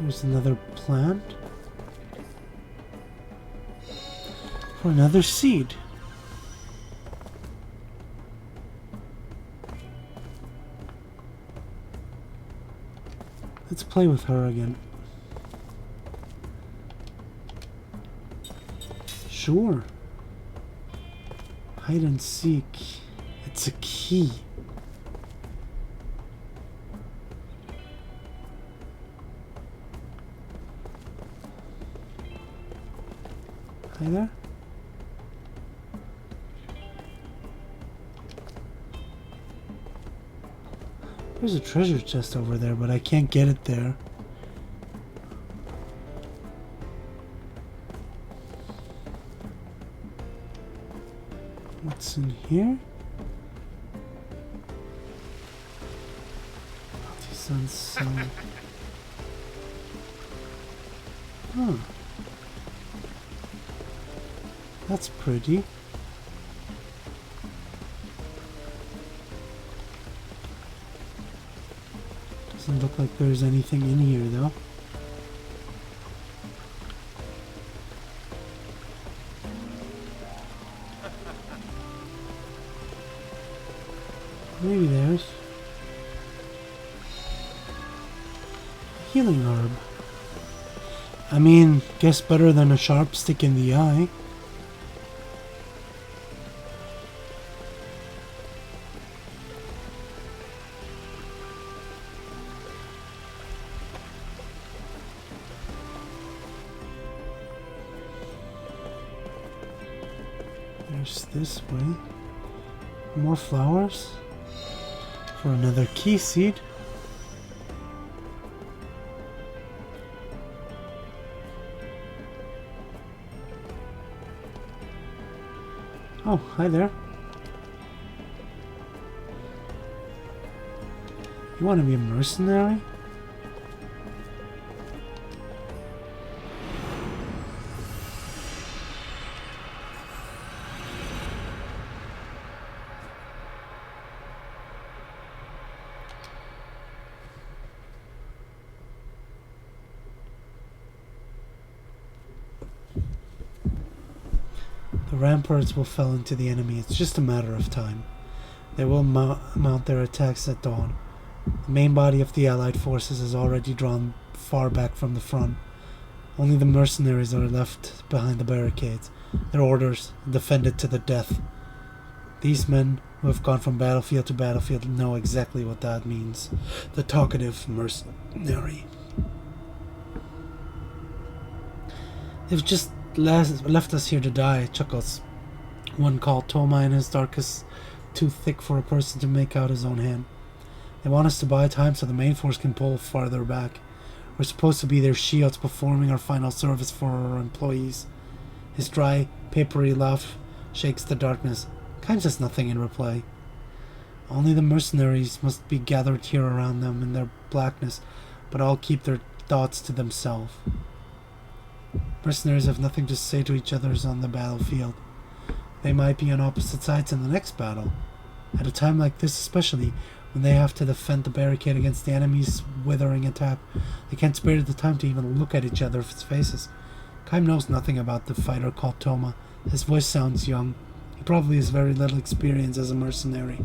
There's another plant. For another seed. Let's play with her again. Sure. Hide and seek. It's a key. Hi there. There's a treasure chest over there, but I can't get it there. What's in here? Artisan sun. Huh. That's pretty. Doesn't look like there's anything in here though. Maybe there's healing herb. I mean, guess better than a sharp stick in the eye. There's this way. More flowers. For another key seed. Oh, hi there. You want to be a mercenary? The ramparts will fall into the enemy. It's just a matter of time. They will mount their attacks at dawn. The main body of the Allied forces is already drawn far back from the front. Only the mercenaries are left behind the barricades. Their orders, defended to the death. These men who have gone from battlefield to battlefield know exactly what that means. The talkative mercenary. They've just left us here to die, chuckles. One called Toma in his darkest, too thick for a person to make out his own hand. They want us to buy time so the main force can pull farther back. We're supposed to be their shields, performing our final service for our employees. His dry, papery laugh shakes the darkness. Kime says nothing in reply. Only the mercenaries must be gathered here around them in their blackness, but all keep their thoughts to themselves. Mercenaries have nothing to say to each other on the battlefield. They might be on opposite sides in the next battle. At a time like this especially, when they have to defend the barricade against the enemy's withering attack, they can't spare the time to even look at each other's faces. Kime knows nothing about the fighter called Toma. His voice sounds young. He probably has very little experience as a mercenary.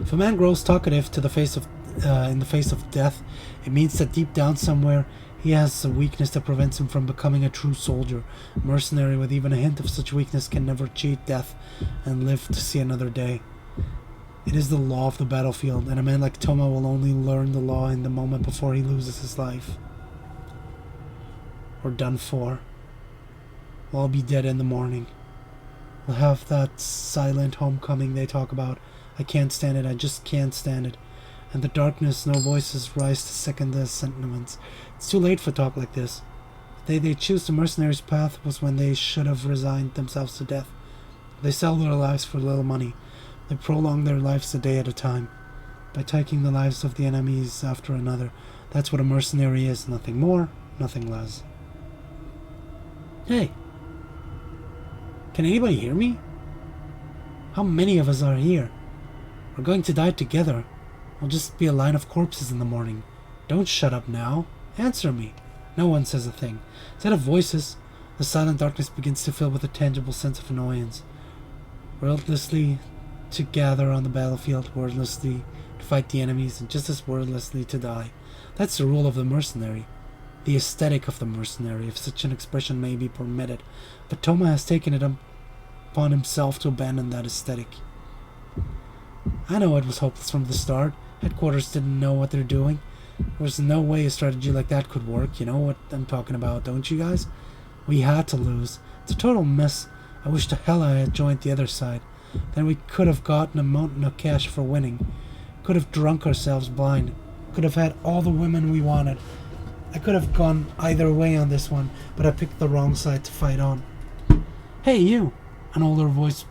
If a man grows talkative in the face of death, it means that deep down somewhere he has a weakness that prevents him from becoming a true soldier. A mercenary with even a hint of such weakness can never cheat death and live to see another day. It is the law of the battlefield, and a man like Toma will only learn the law in the moment before he loses his life. We're done for. We'll all be dead in the morning. We'll have that silent homecoming they talk about. I can't stand it, I just can't stand it. And the darkness, no voices rise to second their sentiments. It's too late for talk like this. The day they choose the mercenaries' path was when they should have resigned themselves to death. They sell their lives for little money. They prolong their lives a day at a time, by taking the lives of the enemies after another. That's what a mercenary is, nothing more, nothing less. Hey! Can anybody hear me? How many of us are here? We're going to die together. We'll just be a line of corpses in the morning. Don't shut up now. Answer me. No one says a thing. Instead of voices, the silent darkness begins to fill with a tangible sense of annoyance. Wordlessly to gather on the battlefield, wordlessly to fight the enemies, and just as wordlessly to die. That's the rule of the mercenary. The aesthetic of the mercenary, if such an expression may be permitted. But Toma has taken it upon himself to abandon that aesthetic. I know it was hopeless from the start. Headquarters didn't know what they're doing. There was no way a strategy like that could work. You know what I'm talking about, don't you guys? We had to lose. It's a total mess. I wish to hell I had joined the other side. Then we could have gotten a mountain of cash for winning. Could have drunk ourselves blind. Could have had all the women we wanted. I could have gone either way on this one, but I picked the wrong side to fight on. Hey, you! An older voice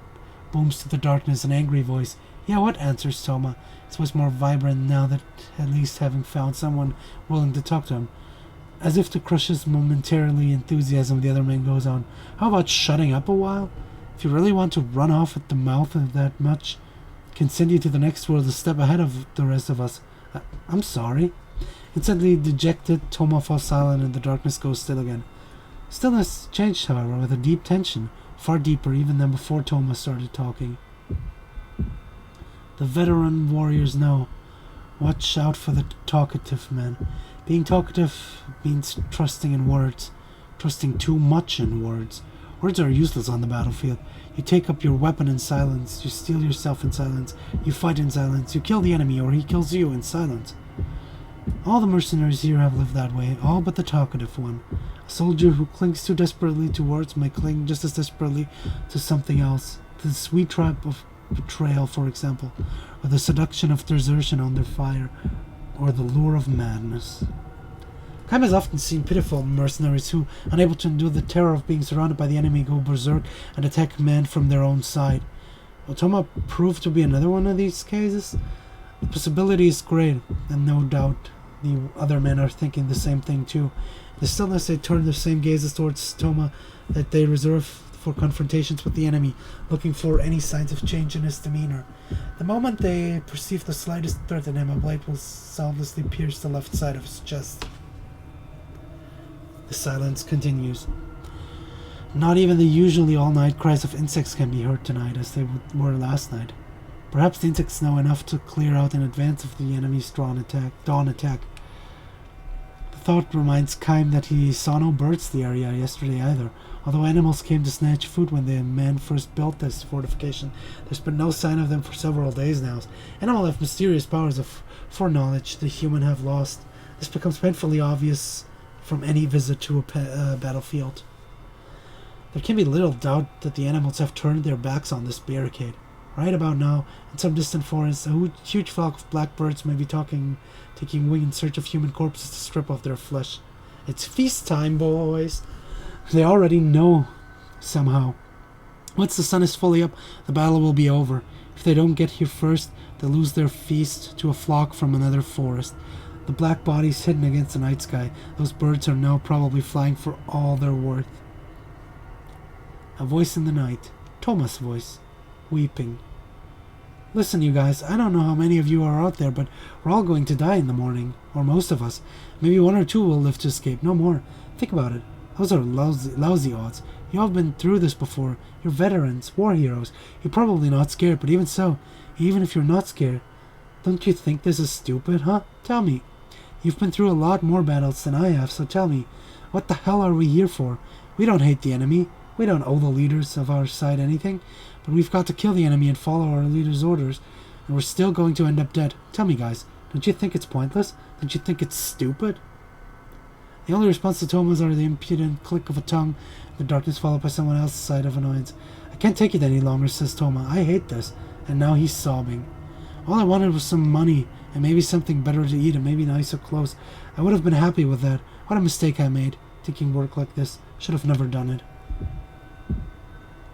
booms to the darkness, an angry voice. Yeah, what? Answers Toma. His voice more vibrant now that at least having found someone willing to talk to him. As if to crush his momentarily enthusiasm, the other man goes on. How about shutting up a while? If you really want to run off at the mouth of that much, can send you to the next world a step ahead of the rest of us. I'm sorry. Instantly dejected, Toma falls silent and the darkness goes still again. Stillness changed, however, with a deep tension, far deeper even than before Toma started talking. The veteran warriors know. Watch out for the talkative man. Being talkative means trusting in words. Trusting too much in words. Words are useless on the battlefield. You take up your weapon in silence. You steel yourself in silence. You fight in silence. You kill the enemy or he kills you in silence. All the mercenaries here have lived that way, all but the talkative one. A soldier who clings too desperately to words may cling just as desperately to something else. To the sweet trap of betrayal, for example, or the seduction of desertion under fire, or the lure of madness. Kaim has often seen pitiful mercenaries who, unable to endure the terror of being surrounded by the enemy, go berserk and attack men from their own side. Will Toma prove to be another one of these cases? The possibility is great, and no doubt the other men are thinking the same thing too. In the stillness they turn their same gazes towards Toma that they reserve for confrontations with the enemy, looking for any signs of change in his demeanor. The moment they perceive the slightest threat in him, a blade will soundlessly pierce the left side of his chest. The silence continues. Not even the usually all-night cries of insects can be heard tonight as they were last night. Perhaps the insects know enough to clear out in advance of the enemy's dawn attack. The thought reminds Kaim that he saw no birds in the area yesterday either. Although animals came to snatch food when the man first built this fortification, there's been no sign of them for several days now. Animals have mysterious powers of foreknowledge the human have lost. This becomes painfully obvious from any visit to a battlefield. There can be little doubt that the animals have turned their backs on this barricade. Right about now, in some distant forest, a huge flock of blackbirds may be taking wing in search of human corpses to strip off their flesh. It's feast time, boys! They already know, somehow. Once the sun is fully up, the battle will be over. If they don't get here first, they'll lose their feast to a flock from another forest. The black bodies hidden against the night sky, those birds are now probably flying for all they're worth. A voice in the night, Toma's voice, weeping. Listen, you guys, I don't know how many of you are out there, but we're all going to die in the morning. Or most of us. Maybe one or two will live to escape, no more. Think about it. Those are lousy odds. You all have been through this before. You're veterans, war heroes. You're probably not scared, but even so, even if you're not scared, don't you think this is stupid, huh? Tell me. You've been through a lot more battles than I have, so tell me, what the hell are we here for? We don't hate the enemy. We don't owe the leaders of our side anything. But we've got to kill the enemy and follow our leader's orders, and we're still going to end up dead. Tell me, guys, don't you think it's pointless? Don't you think it's stupid? The only response to Toma's are the impudent click of a tongue, the darkness followed by someone else's sigh of annoyance. I can't take it any longer, says Toma. I hate this. And now he's sobbing. All I wanted was some money, and maybe something better to eat, and maybe nicer clothes. I would have been happy with that. What a mistake I made, taking work like this. Should have never done it.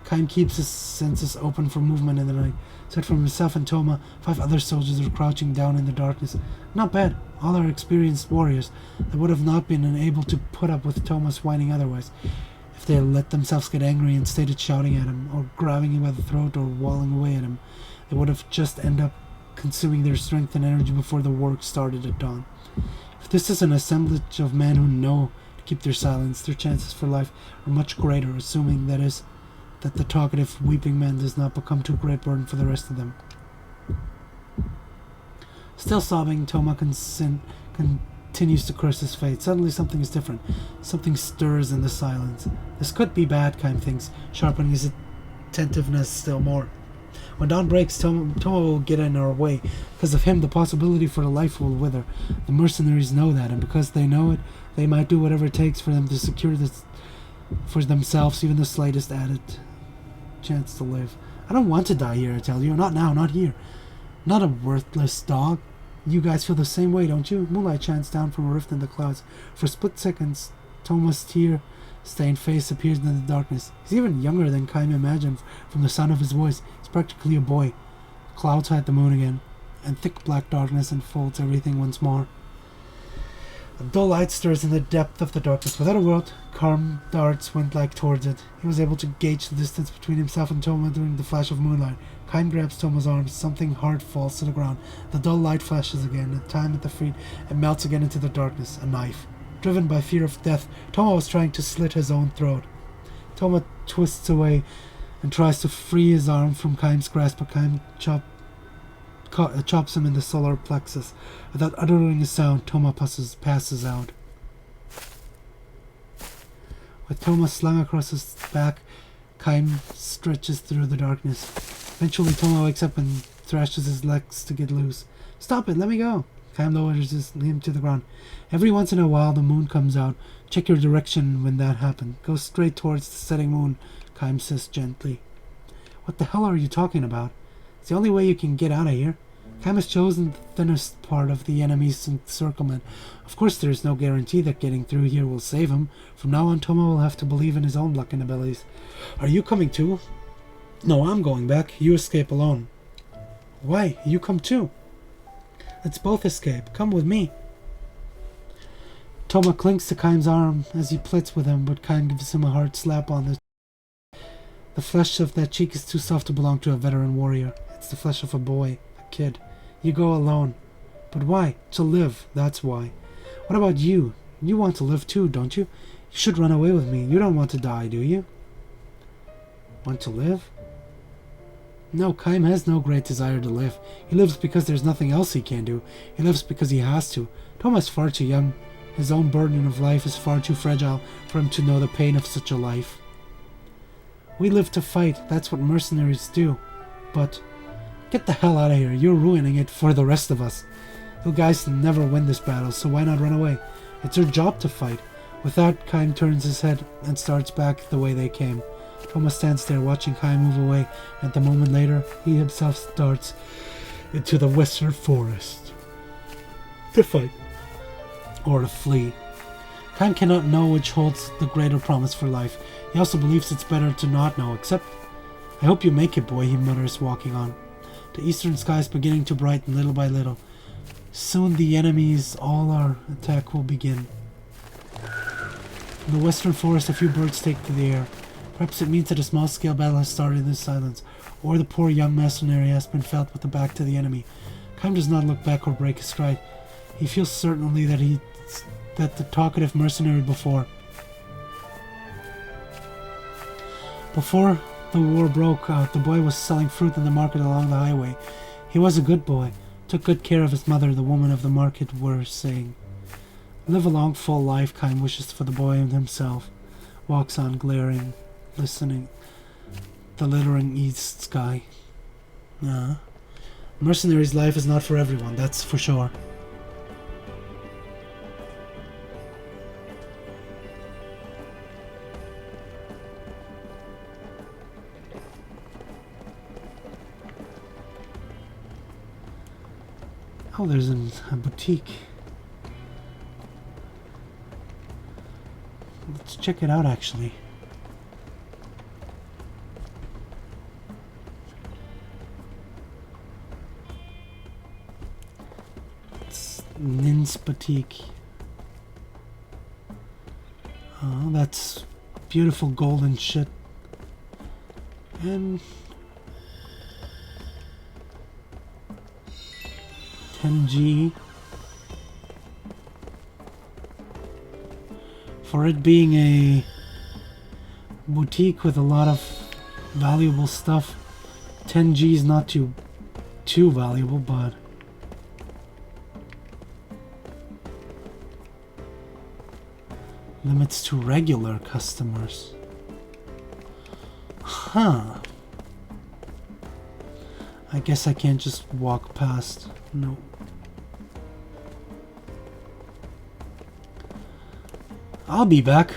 Kaim keeps his senses open for movement in the night. Aside from himself and Toma, 5 other soldiers are crouching down in the darkness. Not bad. All are experienced warriors. They would have not been able to put up with Toma's whining otherwise. If they had let themselves get angry and started shouting at him, or grabbing him by the throat, or walling away at him, they would have just ended up consuming their strength and energy before the work started at dawn. If this is an assemblage of men who know to keep their silence, their chances for life are much greater, assuming, that is, that the talkative, weeping man does not become too great burden for the rest of them. Still sobbing, Toma continues to curse his fate. Suddenly something is different. Something stirs in the silence. This could be bad, Kaim thinks, sharpening his attentiveness still more. When dawn breaks, Toma will get in our way. Because of him, the possibility for the life will wither. The mercenaries know that, and because they know it, they might do whatever it takes for them to secure this for themselves even the slightest added chance to live. I don't want to die here, I tell you. Not now, not here. Not a worthless dog. You guys feel the same way, don't you? Moonlight shines down from a rift in the clouds. For split seconds, Toma's tear-stained face appears in the darkness. He's even younger than Kaim imagined from the sound of his voice. He's practically a boy. Clouds hide the moon again, and thick black darkness enfolds everything once more. A dull light stirs in the depth of the darkness. Without a word, Karm darts went like towards it. He was able to gauge the distance between himself and Toma during the flash of moonlight. Kaim grabs Toma's arms. Something hard falls to the ground. The dull light flashes again. A time at the feet, and melts again into the darkness. A knife. Driven by fear of death, Toma was trying to slit his own throat. Toma twists away and tries to free his arm from Kaim's grasp, but Kaim chops him in the solar plexus. Without uttering a sound, Toma passes out. With Toma slung across his back, Kaim stretches through the darkness. Eventually, Toma wakes up and thrashes his legs to get loose. "Stop it! Let me go!" Kaim lowers him to the ground. "Every once in a while, the moon comes out. Check your direction when that happens. Go straight towards the setting moon," Kaim says gently. "What the hell are you talking about? It's the only way you can get out of here." Kaim has chosen the thinnest part of the enemy's encirclement. Of course, there is no guarantee that getting through here will save him. From now on, Toma will have to believe in his own luck and abilities. "Are you coming too?" "No, I'm going back. You escape alone." "Why? You come too." "Let's both escape. Come with me." Toma clings to Kaim's arm as he pleads with him, but Kaim gives him a hard slap on the flesh of that cheek is too soft to belong to a veteran warrior. It's the flesh of a boy, a kid. "You go alone." "But why?" "To live, that's why." "What about you? You want to live too, don't you? You should run away with me. You don't want to die, do you?" "Want to live?" No, Kaim has no great desire to live. He lives because there's nothing else he can do. He lives because he has to. Toma is far too young. His own burden of life is far too fragile for him to know the pain of such a life. "We live to fight. That's what mercenaries do. But get the hell out of here. You're ruining it for the rest of us. You guys never win this battle, so why not run away? It's your job to fight." With that, Kaim turns his head and starts back the way they came. Toma stands there watching Kaim move away, and a moment later, he himself starts into the western forest to fight, or to flee. Kaim cannot know which holds the greater promise for life. He also believes it's better to not know, except, "I hope you make it, boy," he mutters, walking on. The eastern sky is beginning to brighten little by little. Soon the enemies, all our attack will begin. In the western forest, a few birds take to the air. Perhaps it means that a small-scale battle has started in this silence, or the poor young mercenary has been felled with the back to the enemy. Kaim does not look back or break a stride. He feels certainly that the talkative mercenary before the war broke out, the boy was selling fruit in the market along the highway. He was a good boy, took good care of his mother, the woman of the market were saying. Live a long, full life, Kaim wishes for the boy and himself. Walks on, glaring, listening. The littering east sky. Mercenary's life is not for everyone, that's for sure. Oh, there's a boutique. Let's check it out, actually. It's Nin's Boutique. Oh, that's beautiful golden shit. And 10G. For it being a boutique with a lot of valuable stuff, 10G is not too valuable, but limits to regular customers. Huh. I guess I can't just walk past. No. I'll be back.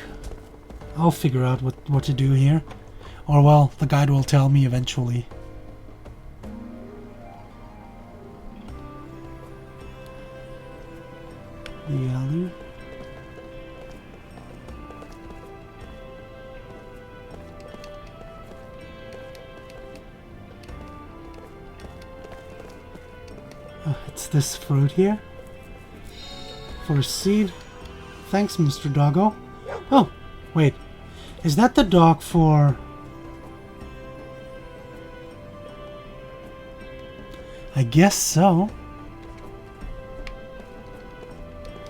I'll figure out what to do here. Or, well, the guide will tell me eventually. The alley. It's this fruit here. For a seed. Thanks, Mr. Doggo. Oh, wait. Is that the dog for... I guess so.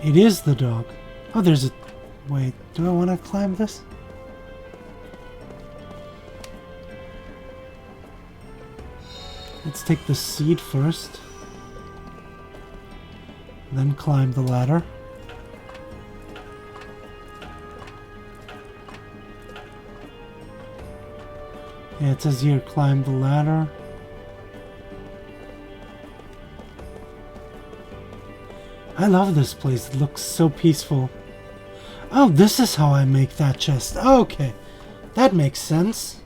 It is the dog. Oh, there's a... Wait, do I want to climb this? Let's take the seed first. Then climb the ladder. Yeah, it says here, climb the ladder. I love this place. It looks so peaceful. Oh, this is how I make that chest. Oh, okay. That makes sense.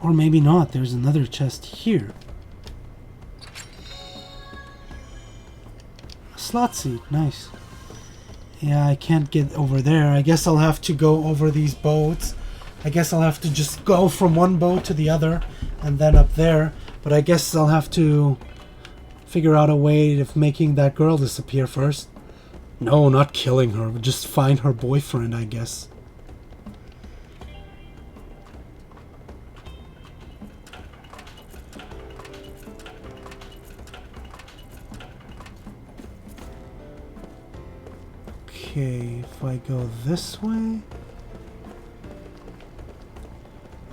Or maybe not. There's another chest here. A slot seat. Nice. Yeah, I can't get over there. I guess I'll have to go over these boats. I guess I'll have to just go from one boat to the other and then up there. But I guess I'll have to figure out a way of making that girl disappear first. No, not killing her. Just find her boyfriend, I guess. Okay, if I go this way...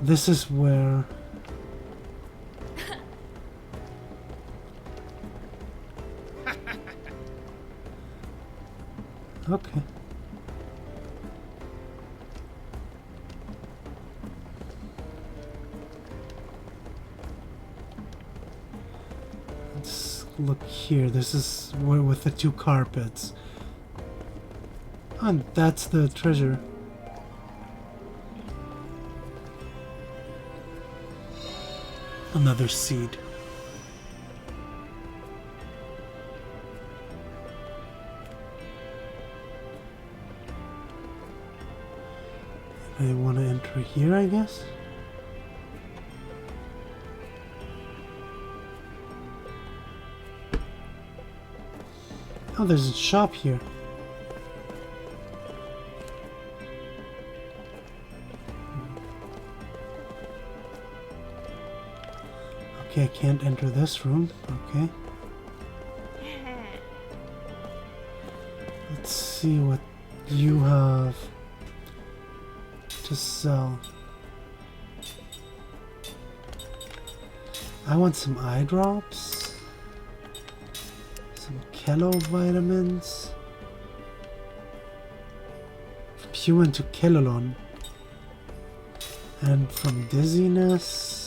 This is where... Okay. Let's look here. This is where with the two carpets. And that's the treasure. Another seed. I want to enter here, I guess. Oh, there's a shop here. Okay, I can't enter this room. Okay. Let's see what you have to sell. I want some eye drops. Some Kello vitamins. From human to Kellolon. And from dizziness.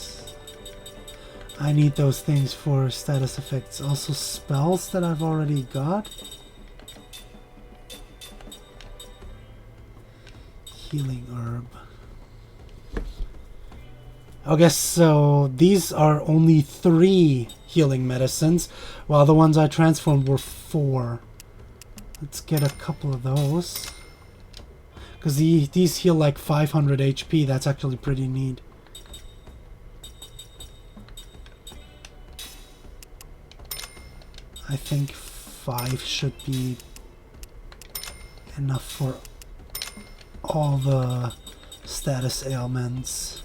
I need those things for status effects. Also spells that I've already got. Healing herb. Okay, so these are only 3 healing medicines, while the ones I transformed were 4. Let's get a couple of those. Because these heal like 500 HP. That's actually pretty neat. I think 5 should be enough for all the status ailments.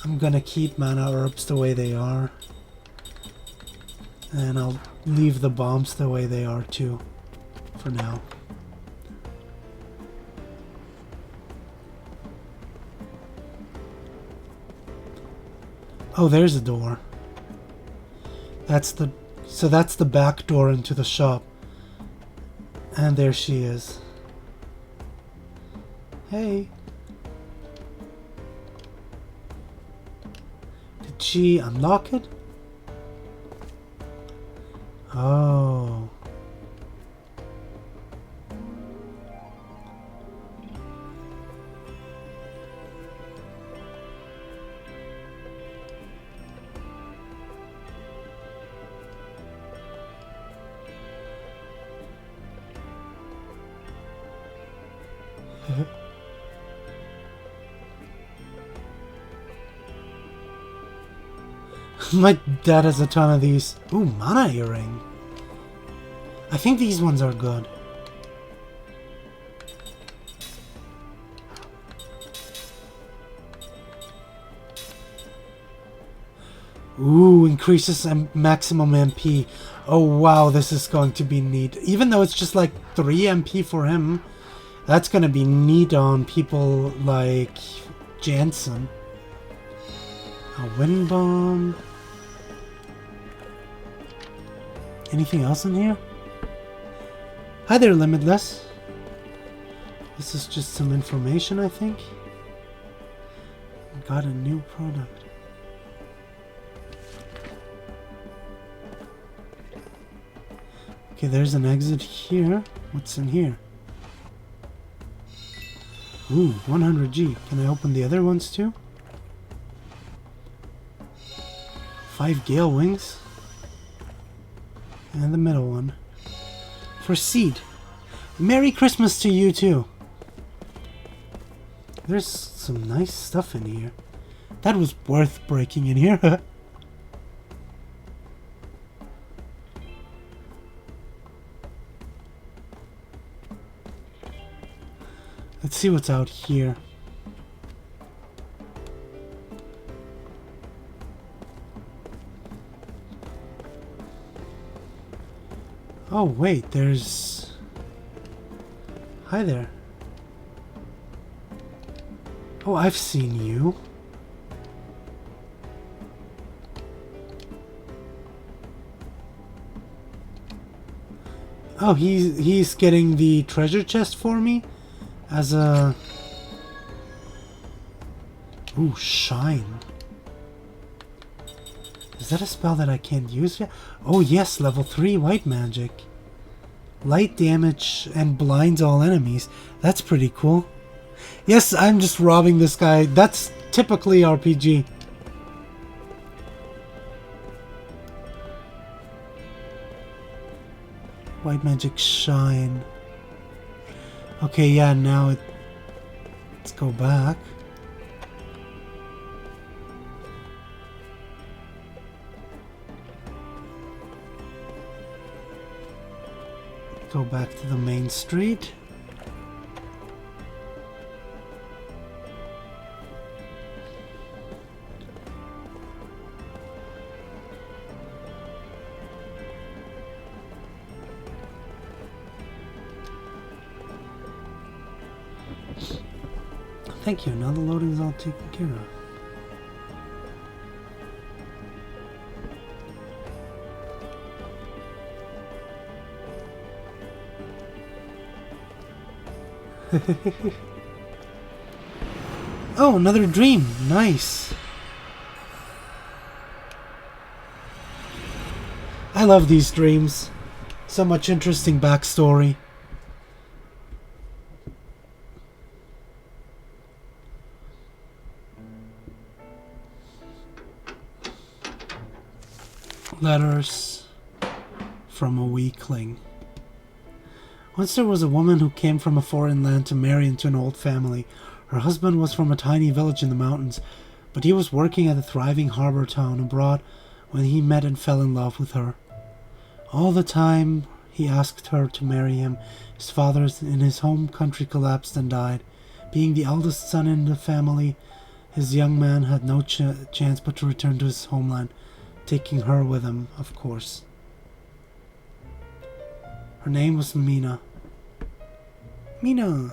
I'm gonna keep mana herbs the way they are. And I'll leave the bombs the way they are too, for now. Oh, there's a door. So that's the back door into the shop. And there she is. Hey. Did she unlock it? Oh. My dad has a ton of these. Ooh, mana earring. I think these ones are good. Ooh, increases maximum MP. Oh wow, this is going to be neat. Even though it's just like 3 MP for him, that's gonna be neat on people like Jansen. A wind bomb. Anything else in here? Hi there, Limitless. This is just some information, I think. Got a new product. Okay, there's an exit here. What's in here? Ooh, 100G. Can I open the other ones too? 5 Gale Wings. And the middle one. Proceed. Merry Christmas to you too. There's some nice stuff in here. That was worth breaking in here. Let's see what's out here. Oh wait, there's... Hi there. Oh, I've seen you. Oh, he's getting the treasure chest for me? As a... Ooh, shine. Is that a spell that I can't use yet? Oh yes, level 3 white magic. Light damage and blinds all enemies. That's pretty cool. Yes, I'm just robbing this guy. That's typically RPG. White magic shine. Okay, yeah, now let's go back. Go back to the main street. Thank you, now the loading is all taken care of. Oh, another dream. Nice. I love these dreams. So much interesting backstory. Letters from a weakling. Once there was a woman who came from a foreign land to marry into an old family. Her husband was from a tiny village in the mountains, but he was working at a thriving harbor town abroad when he met and fell in love with her. All the time he asked her to marry him, his father in his home country collapsed and died. Being the eldest son in the family, his young man had no chance but to return to his homeland, taking her with him, of course. Her name was Mina. Mina.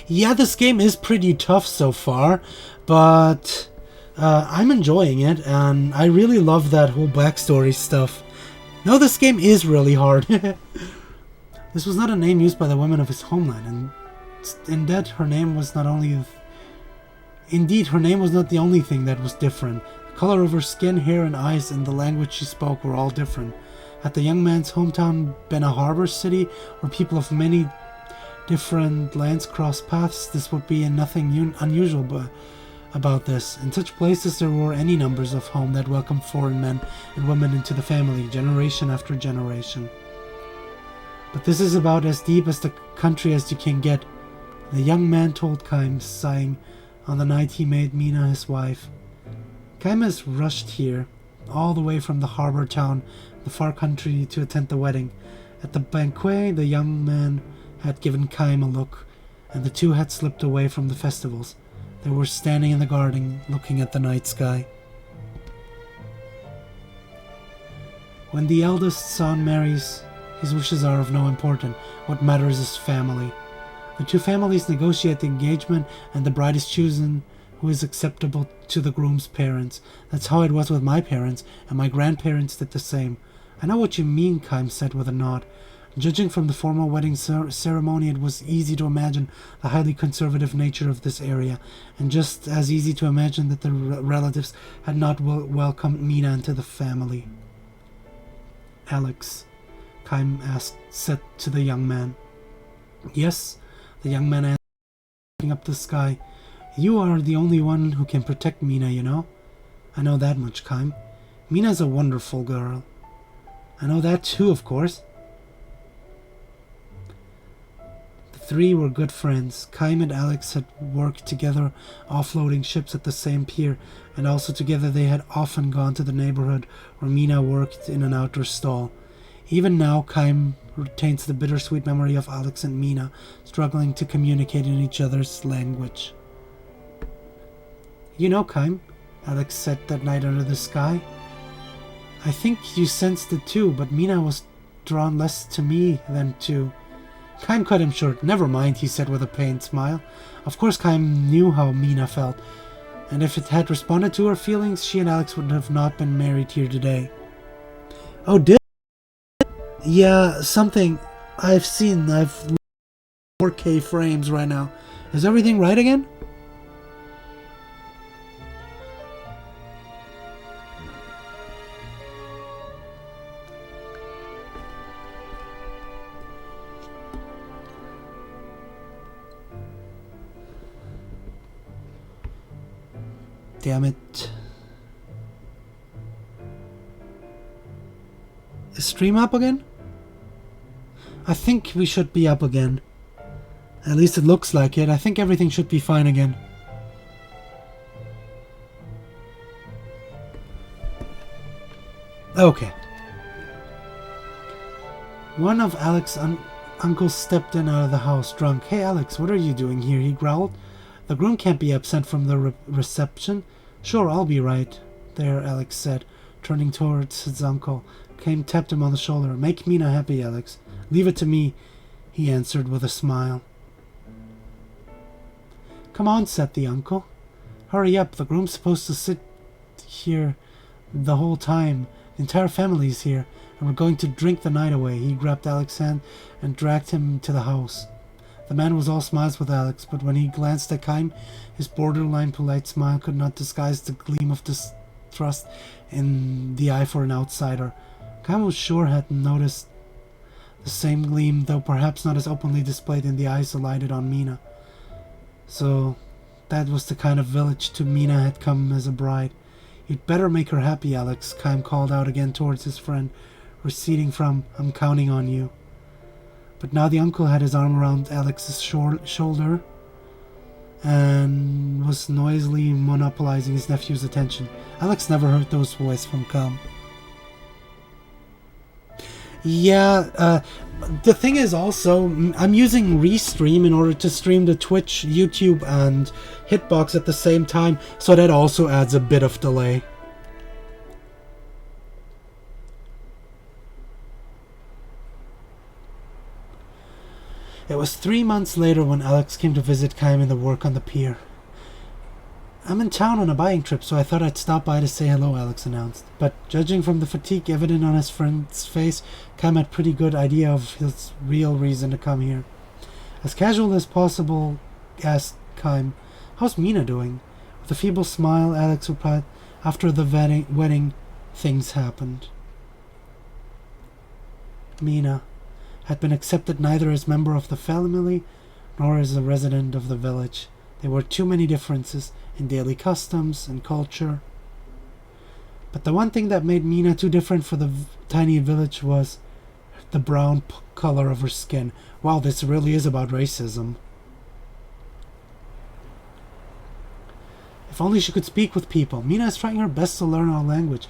Yeah, this game is pretty tough so far, but I'm enjoying it, and I really love that whole backstory stuff. No, this game is really hard. This was not a name used by the women of his homeland, and indeed her name was not the only thing that was different. The color of her skin, hair, and eyes, and the language she spoke were all different. Had the young man's hometown been a harbor city where people of many different lands cross paths, this would be nothing unusual about this. In such places there were any numbers of homes that welcomed foreign men and women into the family, generation after generation. But this is about as deep as the country as you can get. The young man told Kaim, sighing, on the night he made Mina his wife. Kaim has rushed here, all the way from the harbor town, the far country, to attend the wedding. At the banquet, the young man had given Kaim a look, and the two had slipped away from the festivals. They were standing in the garden, looking at the night sky. When the eldest son marries, his wishes are of no importance. What matters is family. The two families negotiate the engagement, and the bride is chosen who is acceptable to the groom's parents. That's how it was with my parents, and my grandparents did the same. I know what you mean, Kaim said with a nod. Judging from the formal wedding ceremony, it was easy to imagine the highly conservative nature of this area, and just as easy to imagine that the relatives had not welcomed Mina into the family. Alex, Kaim said to the young man. Yes, the young man answered, looking up the sky. You are the only one who can protect Mina, you know? I know that much, Kaim. Mina's a wonderful girl. I know that too, of course. The three were good friends. Kaim and Alex had worked together offloading ships at the same pier, and also together they had often gone to the neighborhood where Mina worked in an outdoor stall. Even now, Kaim retains the bittersweet memory of Alex and Mina struggling to communicate in each other's language. You know, Kaim, Alex said that night under the sky. I think you sensed it too, but Mina was drawn less to me than to... Kaim cut him short. Never mind, he said with a pained smile. Of course Kaim knew how Mina felt, and if it had responded to her feelings, she and Alex would have not been married here today. Oh, did? Yeah, something I've seen. I've 4K frames right now. Is everything right again? Damn it. Is stream up again? I think we should be up again. At least it looks like it. I think everything should be fine again. Okay. One of Alex's uncles stepped in out of the house, drunk. Hey Alex, what are you doing here? He growled. The groom can't be absent from the reception. Sure, I'll be right there, Alex said, turning towards his uncle. Kaim tapped him on the shoulder. Make Mina happy, Alex. Leave it to me, he answered with a smile. Come on, said the uncle. Hurry up, the groom's supposed to sit here the whole time. The entire family's here, and we're going to drink the night away. He grabbed Alex's hand and dragged him to the house. The man was all smiles with Alex, but when he glanced at Kaim, his borderline polite smile could not disguise the gleam of distrust in the eye for an outsider. Kaim was sure had noticed the same gleam, though perhaps not as openly displayed in the eyes alighted on Mina. So that was the kind of village to Mina had come as a bride. You'd better make her happy, Alex, Kaim called out again towards his friend, receding from, I'm counting on you. But now the uncle had his arm around Alex's shoulder and was noisily monopolizing his nephew's attention. Alex never heard those voices from Kaim. Yeah, the thing is also, I'm using Restream in order to stream to Twitch, YouTube, and Hitbox at the same time, so that also adds a bit of delay. It was 3 months later when Alex came to visit Kaim in the work on the pier. I'm in town on a buying trip, so I thought I'd stop by to say hello, Alex announced. But judging from the fatigue evident on his friend's face, Kaim had a pretty good idea of his real reason to come here. As casual as possible, asked Kaim, how's Mina doing? With a feeble smile, Alex replied, after the wedding, things happened. Mina had been accepted neither as member of the family nor as a resident of the village. There were too many differences in daily customs and culture. But the one thing that made Mina too different for the tiny village was the brown color of her skin. Wow, this really is about racism. If only she could speak with people. Mina is trying her best to learn our language,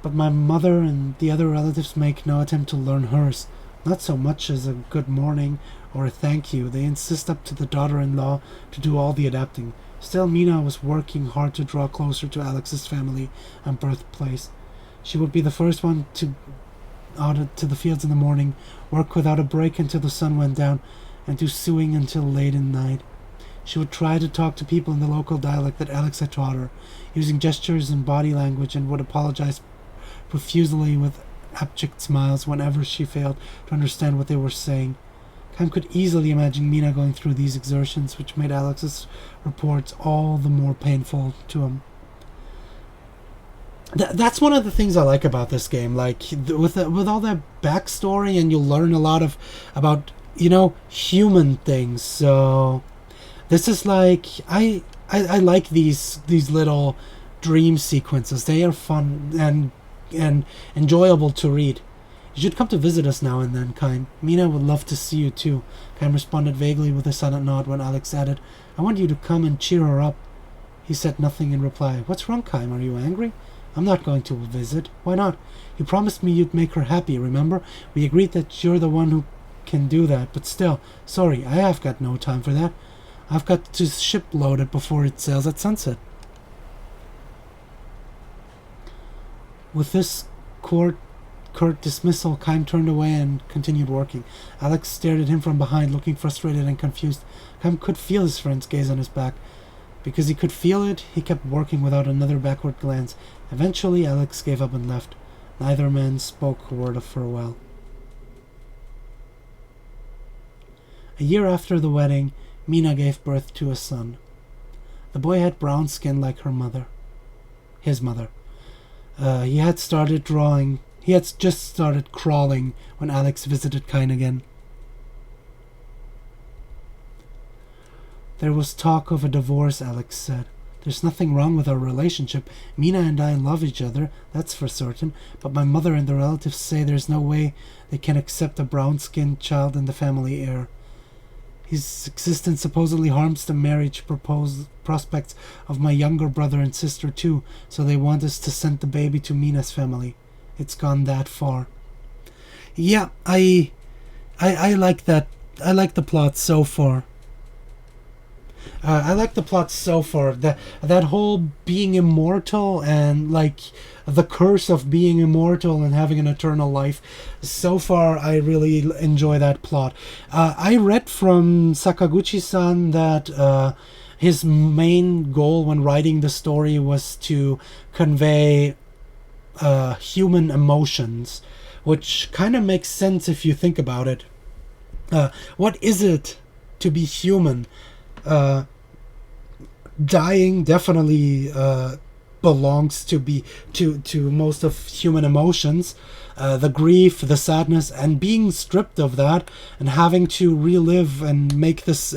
but my mother and the other relatives make no attempt to learn hers. Not so much as a good morning or a thank you. They insist up to the daughter-in-law to do all the adapting. Still, Mina was working hard to draw closer to Alex's family and birthplace. She would be the first one to out to the fields in the morning, work without a break until the sun went down, and do sewing until late in the night. She would try to talk to people in the local dialect that Alex had taught her, using gestures and body language, and would apologize profusely with abject smiles whenever she failed to understand what they were saying. Kaim could easily imagine Mina going through these exertions, which made Alex's reports all the more painful to him. That's one of the things I like about this game. Like with all that backstory, and you'll learn a lot about human things. So this is like I like these little dream sequences. They are fun and enjoyable to read. You should come to visit us now and then, Kaim. Mina would love to see you too. Kaim responded vaguely with a silent nod when Alex added, I want you to come and cheer her up. He said nothing in reply. What's wrong, Kaim? Are you angry? I'm not going to visit. Why not? You promised me you'd make her happy, remember? We agreed that you're the one who can do that, but still, sorry, I have got no time for that. I've got to ship load it before it sails at sunset. With this curt dismissal, Kaim turned away and continued working. Alex stared at him from behind, looking frustrated and confused. Kaim could feel his friend's gaze on his back. Because he could feel it, he kept working without another backward glance. Eventually, Alex gave up and left. Neither man spoke a word of farewell. A year after the wedding, Mina gave birth to a son. The boy had brown skin like her mother. His mother. He had just started crawling when Alex visited Kain again. There was talk of a divorce, Alex said. There's nothing wrong with our relationship. Mina and I love each other, that's for certain, but my mother and the relatives say there's no way they can accept a brown-skinned child in the family heir. His existence supposedly harms the marriage prospects of my younger brother and sister too, so they want us to send the baby to Mina's family. It's gone that far. Yeah, I like that. I like the plot so far. That whole being immortal and like the curse of being immortal and having an eternal life. So far, I really enjoy that plot. I read from Sakaguchi-san that his main goal when writing the story was to convey human emotions, which kind of makes sense if you think about it. What is it to be human? Dying definitely belongs to most of human emotions. The grief, the sadness, and being stripped of that, and having to relive and make this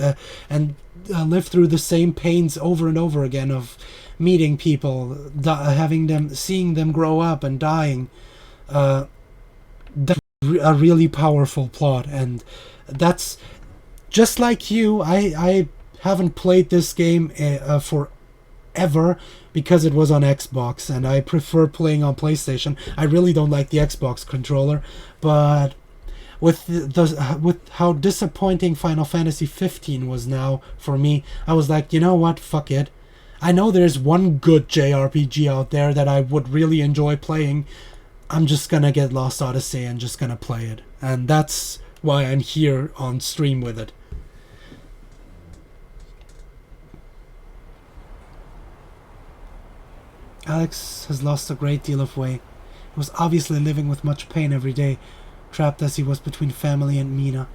live through the same pains over and over again of meeting people, seeing them grow up and dying. That's a really powerful plot, and that's just like you. I haven't played this game forever because it was on Xbox, and I prefer playing on PlayStation. I really don't like the Xbox controller, but with how disappointing Final Fantasy 15 was now for me, I was like, you know what, fuck it. I know there's one good JRPG out there that I would really enjoy playing. I'm just gonna get Lost Odyssey and just gonna play it, and that's why I'm here on stream with it. Alex has lost a great deal of weight. He was obviously living with much pain every day, trapped as he was between family and Mina.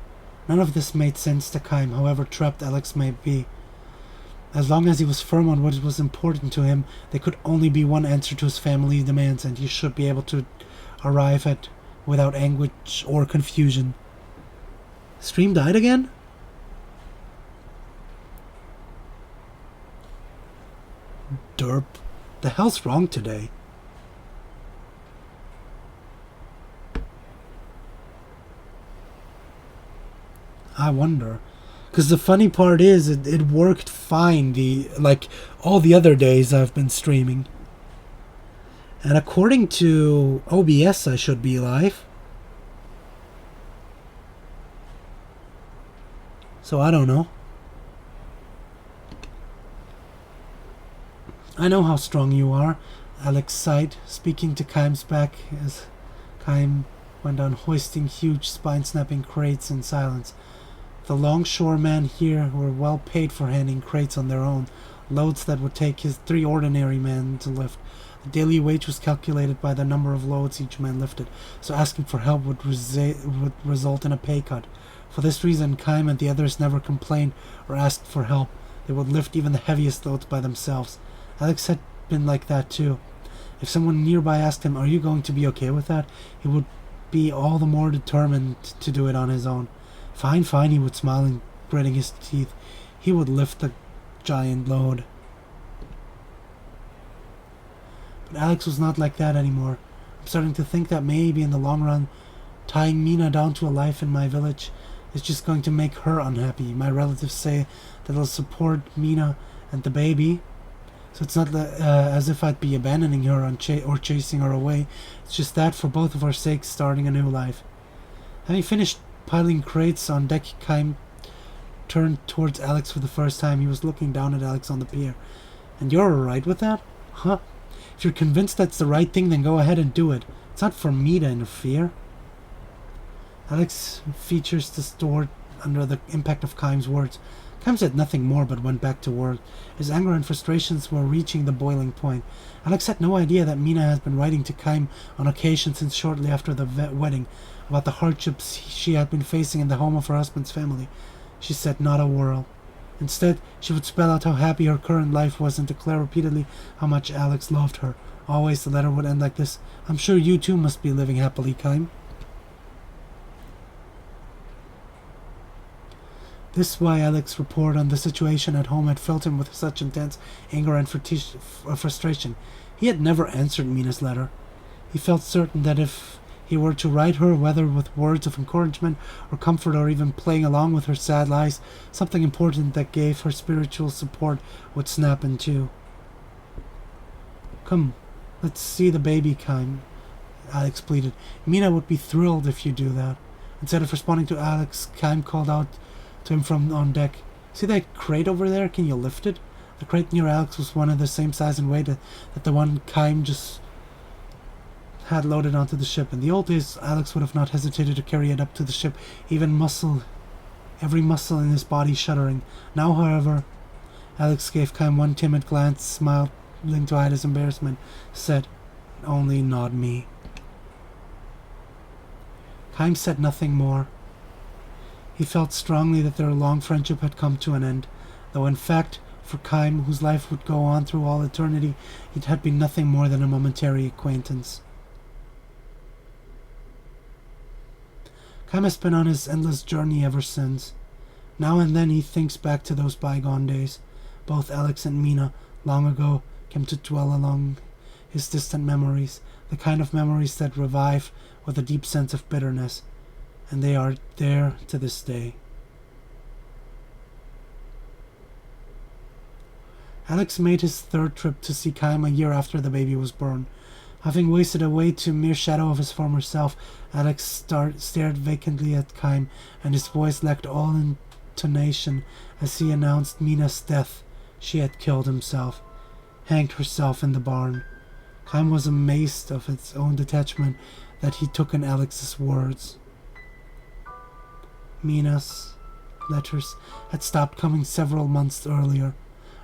None of this made sense to Kaim, however trapped Alex may be. As long as he was firm on what was important to him, there could only be one answer to his family's demands, and he should be able to arrive at without anguish or confusion. Stream died again? Derp. The hell's wrong today? I wonder. Because the funny part is, it worked fine. Like all the other days I've been streaming. And according to OBS, I should be live. So I don't know. I know how strong you are, Alex sighed, speaking to Kaim's back as Kaim went on hoisting huge spine-snapping crates in silence. The longshoremen here were well paid for handing crates on their own, loads that would take his 3 ordinary men to lift. The daily wage was calculated by the number of loads each man lifted, so asking for help would result in a pay cut. For this reason, Kaim and the others never complained or asked for help. They would lift even the heaviest loads by themselves. Alex had been like that too. If someone nearby asked him, "Are you going to be okay with that?" he would be all the more determined to do it on his own. Fine, fine, he would smile and gritting his teeth. He would lift the giant load. But Alex was not like that anymore. I'm starting to think that maybe in the long run, tying Mina down to a life in my village is just going to make her unhappy. My relatives say that they'll support Mina and the baby, so it's not as if I'd be abandoning her or chasing her away. It's just that, for both of our sakes, starting a new life. Having finished piling crates on deck, Kaim turned towards Alex for the first time. He was looking down at Alex on the pier. "And you're alright with that? Huh? If you're convinced that's the right thing, then go ahead and do it. It's not for me to interfere." Alex's features distorted under the impact of Kaim's words. Kaim said nothing more but went back to work. His anger and frustrations were reaching the boiling point. Alex had no idea that Mina had been writing to Kaim on occasion since shortly after the wedding about the hardships she had been facing in the home of her husband's family. She said not a word. Instead, she would spell out how happy her current life was and declare repeatedly how much Alex loved her. Always the letter would end like this: "I'm sure you too must be living happily, Kaim." This is why Alex's report on the situation at home had filled him with such intense anger and frustration. He had never answered Mina's letter. He felt certain that if he were to write her, whether with words of encouragement or comfort or even playing along with her sad lies, something important that gave her spiritual support would snap in two. "Come, let's see the baby, Kaim," Alex pleaded. "Mina would be thrilled if you do that." Instead of responding to Alex, Kaim called out to him from on deck. "See that crate over there? Can you lift it?" The crate near Alex was one of the same size and weight that the one Kaim just had loaded onto the ship. In the old days, Alex would have not hesitated to carry it up to the ship, every muscle in his body shuddering. Now, however, Alex gave Kaim one timid glance, smiled to hide his embarrassment, said, "Only not me." Kaim said nothing more. He felt strongly that their long friendship had come to an end, though in fact, for Kaim, whose life would go on through all eternity, it had been nothing more than a momentary acquaintance. Kaim has been on his endless journey ever since. Now and then he thinks back to those bygone days. Both Alex and Mina, long ago, came to dwell along his distant memories, the kind of memories that revive with a deep sense of bitterness, and they are there to this day. Alex made his third trip to see Kaim a year after the baby was born. Having wasted away to a mere shadow of his former self, Alex stared vacantly at Kaim, and his voice lacked all intonation as he announced Mina's death. She had killed hanged herself in the barn. Kaim was amazed of his own detachment that he took in Alex's words. Mina's letters had stopped coming several months earlier.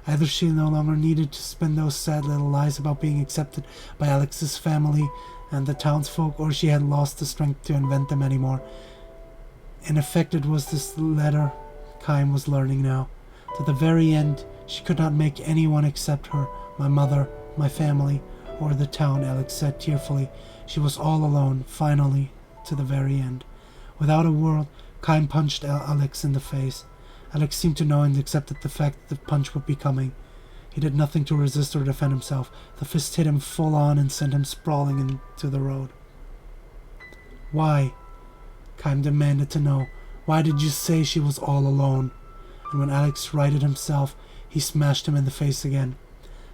Either she no longer needed to spin those sad little lies about being accepted by Alex's family and the townsfolk, or she had lost the strength to invent them anymore. In effect, it was this letter Kaim was learning now. To the very end, she could not make anyone accept her, my mother, my family, or the town, Alex said tearfully. She was all alone, finally, to the very end. Without a word, Kaim punched Alex in the face. Alex seemed to know and accepted the fact that the punch would be coming. He did nothing to resist or defend himself. The fist hit him full on and sent him sprawling into the road. "Why?" Kaim demanded to know. "Why did you say she was all alone?" and when Alex righted himself, he smashed him in the face again.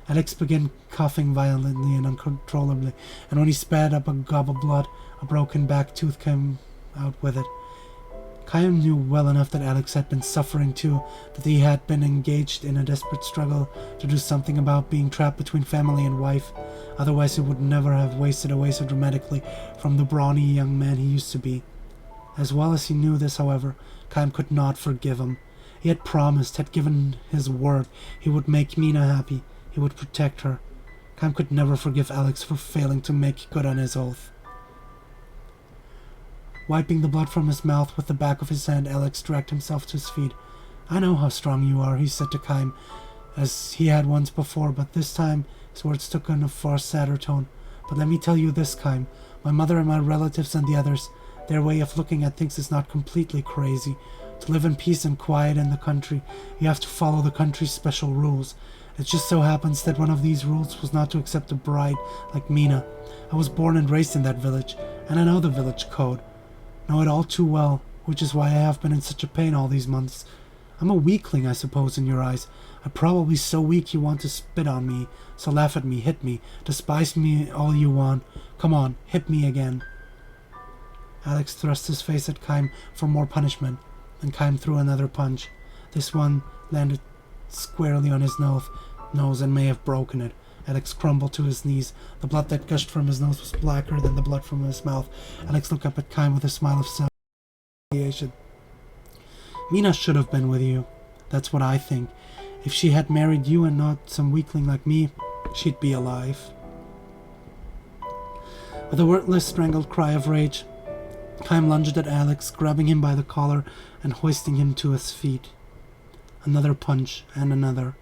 Alex began coughing violently and uncontrollably, and when he spat up a gob of blood, a broken back tooth came out with it. Chaim knew well enough that Alex had been suffering too, that he had been engaged in a desperate struggle to do something about being trapped between family and wife. Otherwise he would never have wasted away so dramatically from the brawny young man he used to be. As well as he knew this, however, Chaim could not forgive him. He had promised, had given his word, he would make Mina happy, he would protect her. Chaim could never forgive Alex for failing to make good on his oath. Wiping the blood from his mouth with the back of his hand, Alex dragged himself to his feet. "I know how strong you are," he said to Chaim, as he had once before, but this time his words took on a far sadder tone. "But let me tell you this, Chaim. My mother and my relatives and the others, their way of looking at things is not completely crazy. To live in peace and quiet in the country, you have to follow the country's special rules. It just so happens that one of these rules was not to accept a bride like Mina. I was born and raised in that village, and I know the village code. Know it all too well, which is why I have been in such a pain all these months. I'm a weakling, I suppose, in your eyes. I'm probably so weak you want to spit on me, so laugh at me, hit me, despise me all you want. Come on, hit me again." Alex thrust his face at Chaim for more punishment, and Chaim threw another punch. This one landed squarely on his nose and may have broken it. Alex crumbled to his knees. The blood that gushed from his nose was blacker than the blood from his mouth. Alex looked up at Chaim with a smile of self-humiliation. "Mina should have been with you. That's what I think. If she had married you and not some weakling like me, she'd be alive." With a wordless, strangled cry of rage, Chaim lunged at Alex, grabbing him by the collar and hoisting him to his feet. Another punch, and another.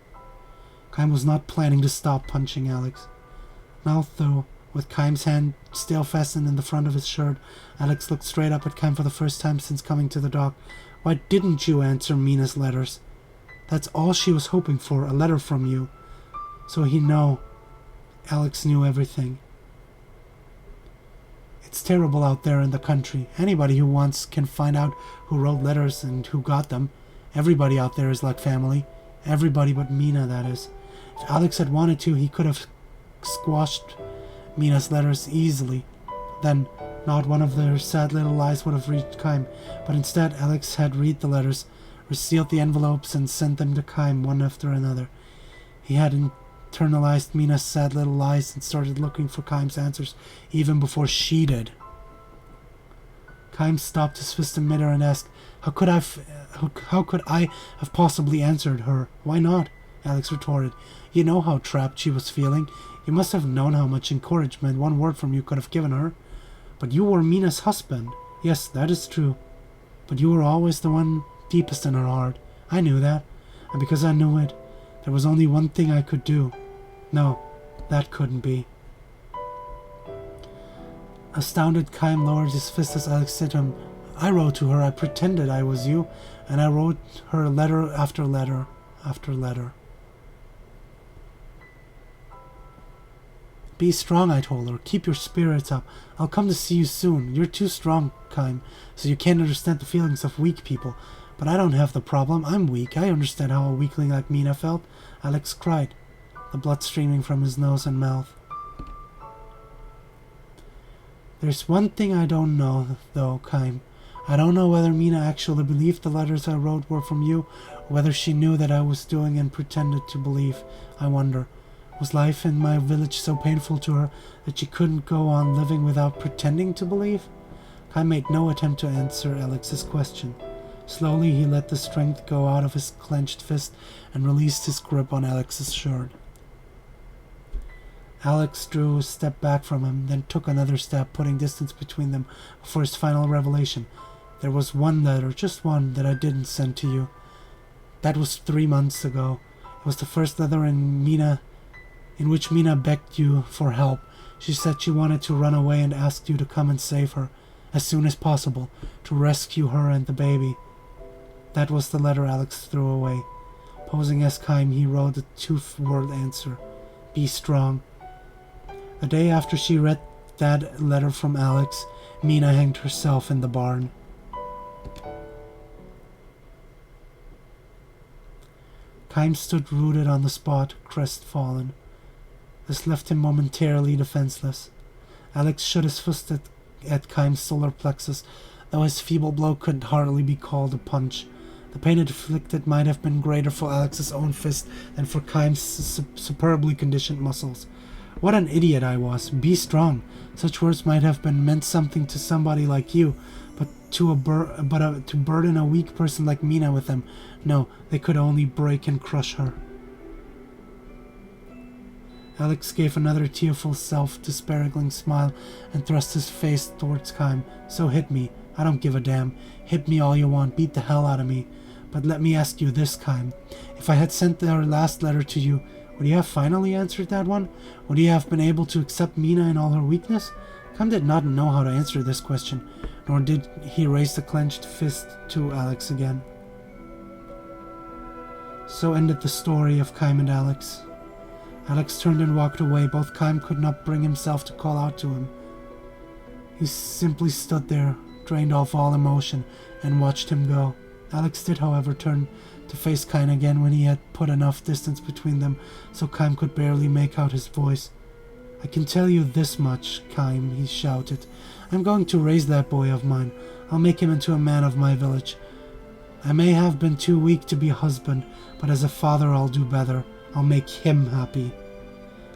Chaim was not planning to stop punching Alex. Now, though, with Chaim's hand still fastened in the front of his shirt, Alex looked straight up at Chaim for the first time since coming to the dock. "Why didn't you answer Mina's letters? That's all she was hoping for, a letter from you." So he knew. Alex knew everything. It's terrible out there in the country. Anybody who wants can find out who wrote letters and who got them. Everybody out there is like family. Everybody but Mina, that is. If Alex had wanted to, he could have squashed Mina's letters easily. Then, not one of their sad little lies would have reached Chaim. But instead, Alex had read the letters, resealed the envelopes, and sent them to Chaim one after another. He had internalized Mina's sad little lies and started looking for Chaim's answers even before she did. Chaim stopped his fist in midair and asked, How could I have possibly answered her? Why not? Alex retorted. You know how trapped she was feeling. You must have known how much encouragement one word from you could have given her. But you were Mina's husband. Yes, that is true. But you were always the one deepest in her heart. I knew that. And because I knew it, there was only one thing I could do. No, that couldn't be. Astounded, Chaim lowered his fist as Alex said to him, I wrote to her, I pretended I was you, and I wrote her letter after letter after letter. Be strong, I told her. Keep your spirits up. I'll come to see you soon. You're too strong, Chaim, so you can't understand the feelings of weak people. But I don't have the problem. I'm weak. I understand how a weakling like Mina felt. Alex cried, the blood streaming from his nose and mouth. There's one thing I don't know, though, Chaim. I don't know whether Mina actually believed the letters I wrote were from you, or whether she knew that I was doing and pretended to believe. I wonder. Was life in my village so painful to her that she couldn't go on living without pretending to believe? Chaim made no attempt to answer Alex's question. Slowly he let the strength go out of his clenched fist and released his grip on Alex's shirt. Alex drew a step back from him, then took another step, putting distance between them before his final revelation. There was one letter, just one, that I didn't send to you. That was 3 months ago. It was the first letter in which Mina begged you for help. She said she wanted to run away and asked you to come and save her, as soon as possible, to rescue her and the baby. That was the letter Alex threw away. Posing as Chaim, he wrote a 2-word answer. Be strong. The day after she read that letter from Alex, Mina hanged herself in the barn. Kaim stood rooted on the spot, crestfallen. This left him momentarily defenseless. Alex shot his fist at Kaim's solar plexus, though his feeble blow could hardly be called a punch. The pain it inflicted might have been greater for Alex's own fist than for Kaim's superbly conditioned muscles. What an idiot I was. Be strong. Such words might have meant something to somebody like you, but to burden a weak person like Mina with them, no, they could only break and crush her. Alex gave another tearful, self-disparaging smile and thrust his face towards Kaim. So hit me. I don't give a damn. Hit me all you want. Beat the hell out of me. But let me ask you this, Kaim. If I had sent our last letter to you, would you have finally answered that one? Would you have been able to accept Mina in all her weakness? Kaim did not know how to answer this question, nor did he raise the clenched fist to Alex again. So ended the story of Kaim and Alex. Alex turned and walked away. Both Kaim could not bring himself to call out to him. He simply stood there, drained of all emotion, and watched him go. Alex did, however, turn to face Kaim again when he had put enough distance between them so Kaim could barely make out his voice. I can tell you this much, Kaim, he shouted. I'm going to raise that boy of mine. I'll make him into a man of my village. I may have been too weak to be a husband, but as a father I'll do better. I'll make him happy.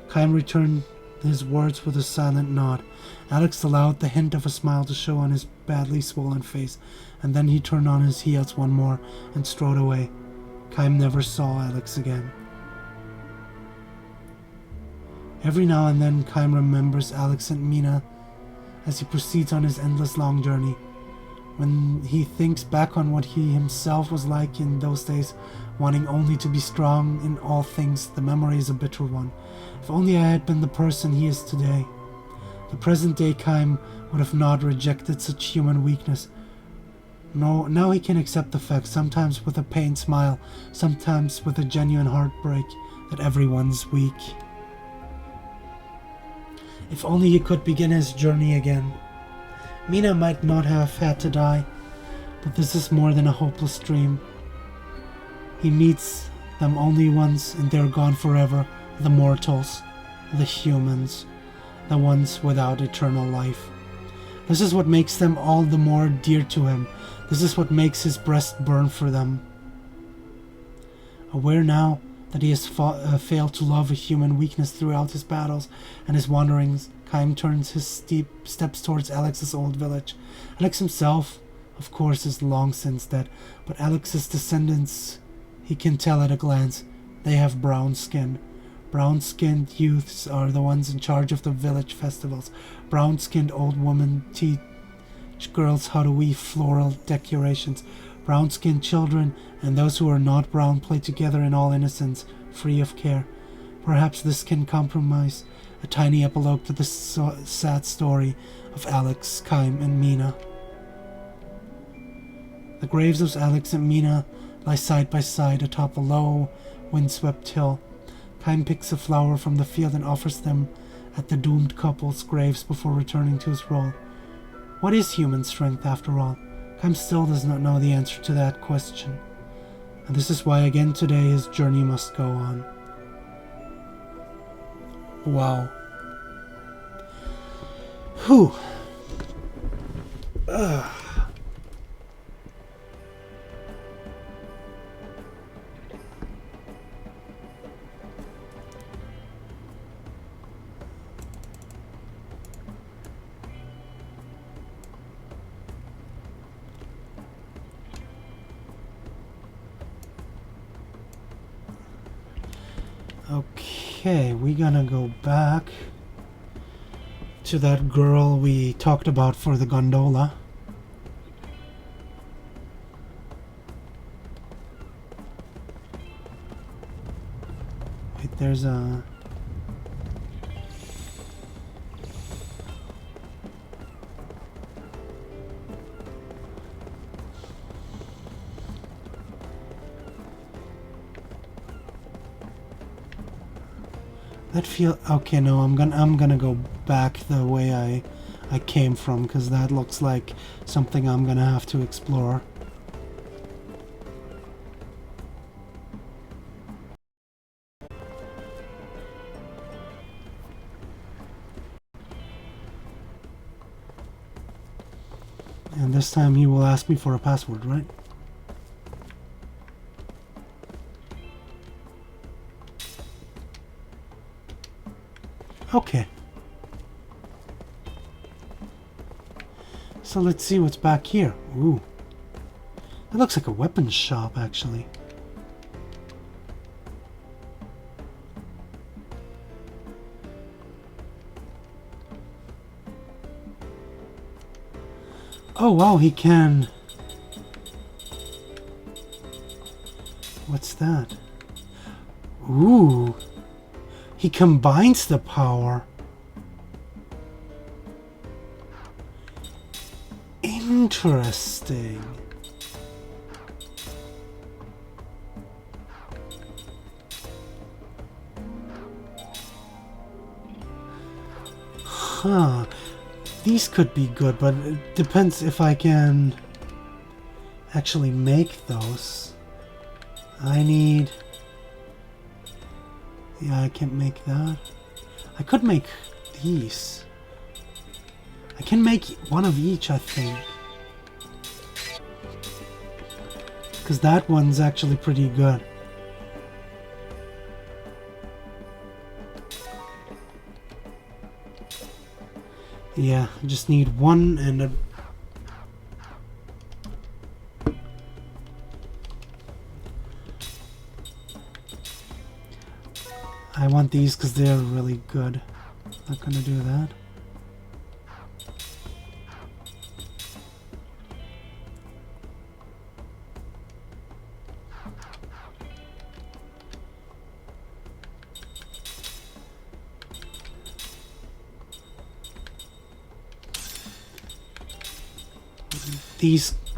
Kaim returned his words with a silent nod. Alex allowed the hint of a smile to show on his badly swollen face, and then he turned on his heels one more and strode away. Kaim never saw Alex again. Every now and then Kaim remembers Alex and Mina as he proceeds on his endless long journey. When he thinks back on what he himself was like in those days, wanting only to be strong in all things, the memory is a bitter one. If only I had been the person he is today. The present-day Kaim would have not rejected such human weakness. No, now he can accept the fact, sometimes with a pained smile, sometimes with a genuine heartbreak, that everyone's weak. If only he could begin his journey again. Mina might not have had to die, but this is more than a hopeless dream. He meets them only once and they're gone forever, the mortals, the humans, the ones without eternal life. This is what makes them all the more dear to him. This is what makes his breast burn for them. Aware now that he has failed to love a human weakness throughout his battles and his wanderings, Kaim turns his steep steps towards Alex's old village. Alex himself, of course, is long since dead, but Alex's descendants, he can tell at a glance, they have brown skin. Brown-skinned youths are the ones in charge of the village festivals. Brown-skinned old women teach girls how to weave floral decorations. Brown-skinned children and those who are not brown play together in all innocence, free of care. Perhaps this can compromise a tiny epilogue to the sad story of Alex, Kaim, and Mina. The graves of Alex and Mina lie side by side atop a low, windswept hill. Kaim picks a flower from the field and offers them at the doomed couple's graves before returning to his role. What is human strength, after all? Kaim still does not know the answer to that question. And this is why again today his journey must go on. Wow. Whew. Ugh. Okay, we're gonna go back to that girl we talked about for the gondola. Wait, there's a... That feel okay. No, I'm gonna go back the way I came from, because that looks like something I'm gonna have to explore. this time he will ask me for a password, right? Okay. So let's see what's back here. Ooh. That looks like a weapons shop, actually. Oh wow, he can... What's that? Ooh. He combines the power. Interesting. Huh. These could be good, but it depends if I can actually make those. I need... Yeah, I can't make that. I could make these. I can make one of each, I think. Because that one's actually pretty good. Yeah, I just need one and a... I want these because they're really good. Not gonna do that.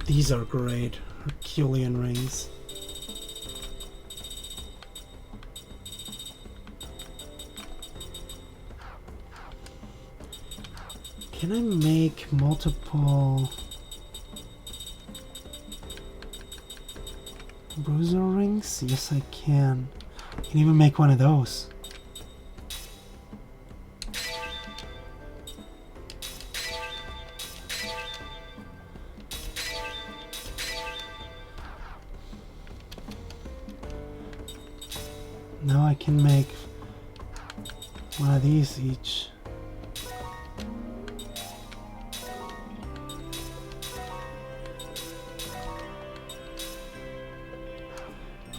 These are great. Herculean rings. Can I make multiple bruiser rings? Yes, I can. I can even make one of those. Now I can make one of these each.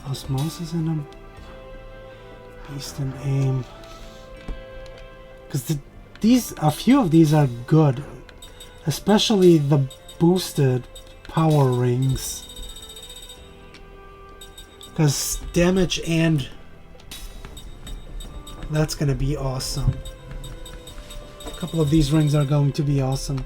Osmosis and a beast and aim. Because a few of these are good, especially the boosted power rings. Because damage and that's gonna be awesome. A couple of these rings are going to be awesome.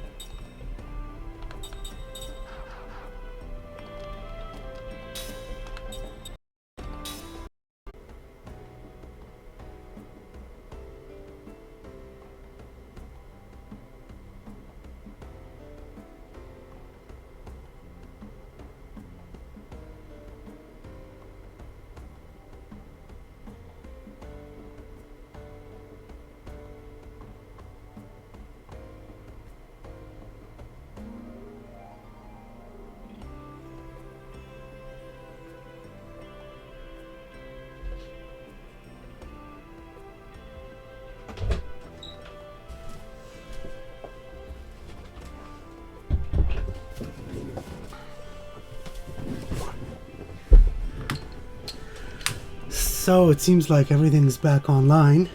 So it seems like everything's back online.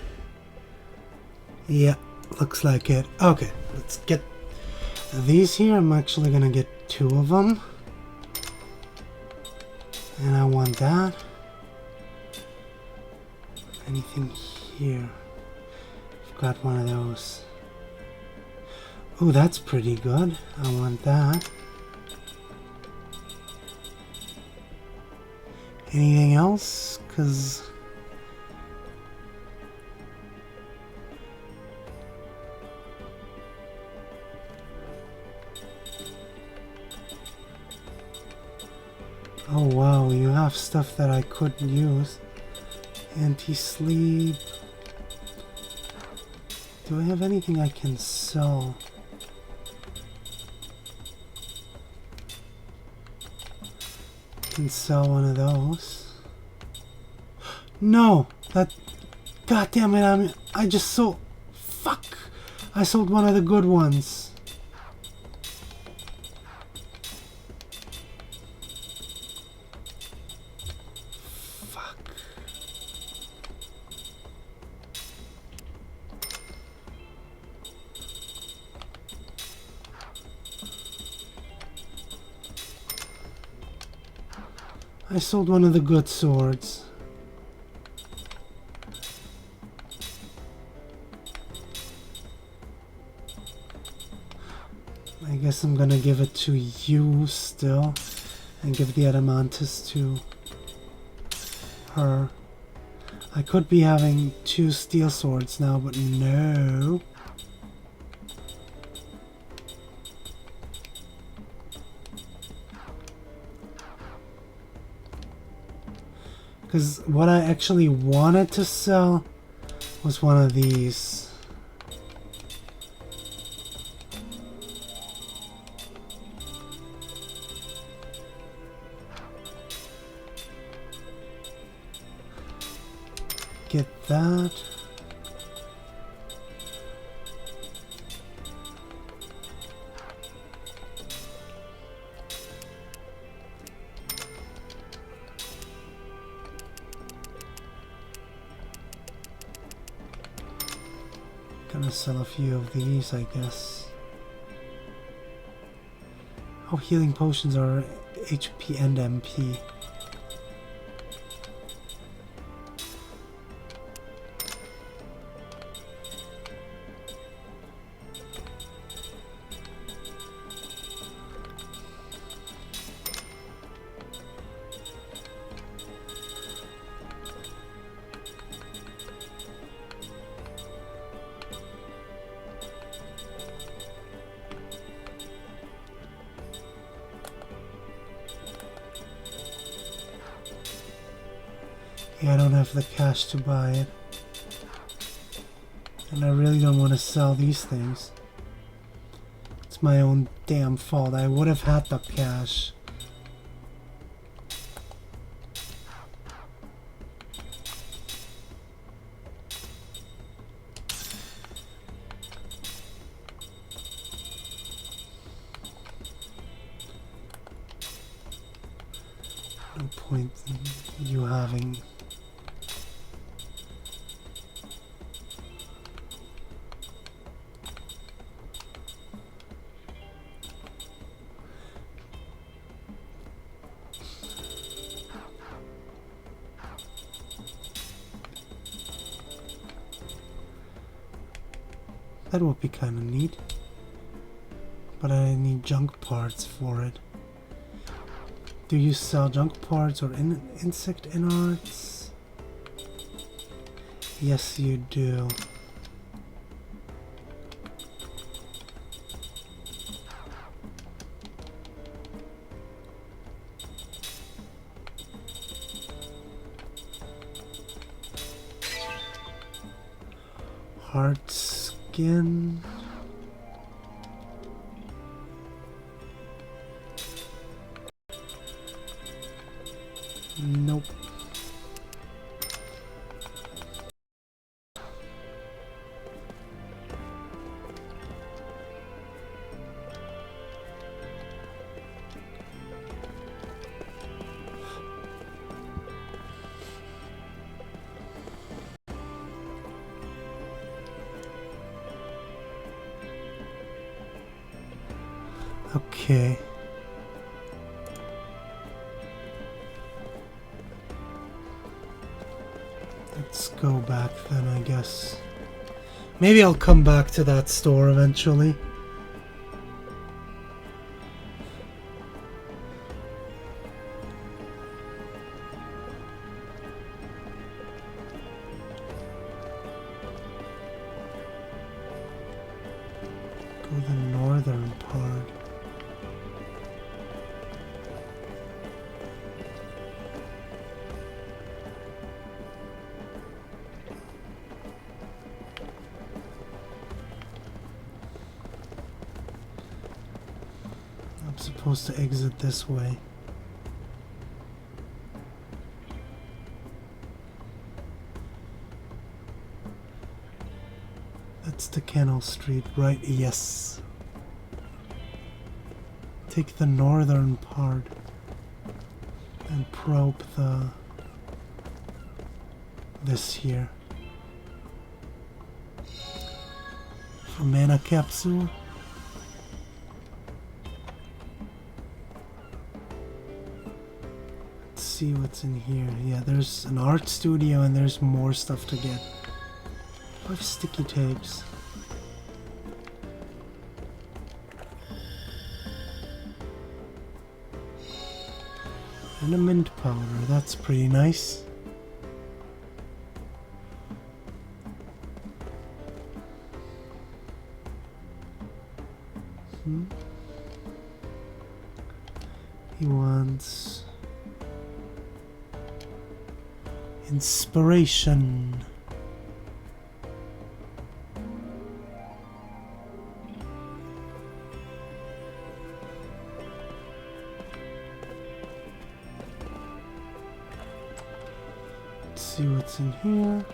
Yeah, looks like it. Okay, let's get these here. I'm actually gonna get 2 of them. And I want that. Anything here? I've got one of those. Oh, that's pretty good. I want that. Anything else? Because oh wow, you have stuff that I could use. Anti-sleep. Do I have anything I can sell? Can sell one of those. No! That... God damn it, I just sold... Fuck! I sold one of the good ones. Fuck. I sold one of the good swords. I guess I'm gonna give it to you still, and give the Adamantus to her. I could be having 2 steel swords now, but no. Because what I actually wanted to sell was one of these. Get that. Gonna sell a few of these, I guess. Oh, healing potions are HP and MP. Yeah, I don't have the cash to buy it. And I really don't want to sell these things. It's my own damn fault. I would have had the cash. No point in you having... That would be kind of neat. But I need junk parts for it. Do you sell junk parts or insect innards? Yes, you do. Heart skin. Nope. Okay. Let's go back then, I guess. Maybe I'll come back to that store eventually. Go the northern part. I'm supposed to exit this way. the Canal Street, right? Yes. Take the northern part and probe this here. For mana capsule. Let's see what's in here. Yeah, there's an art studio and there's more stuff to get. 5 sticky tapes. And a mint powder, that's pretty nice. He wants inspiration. Let's see what's in here.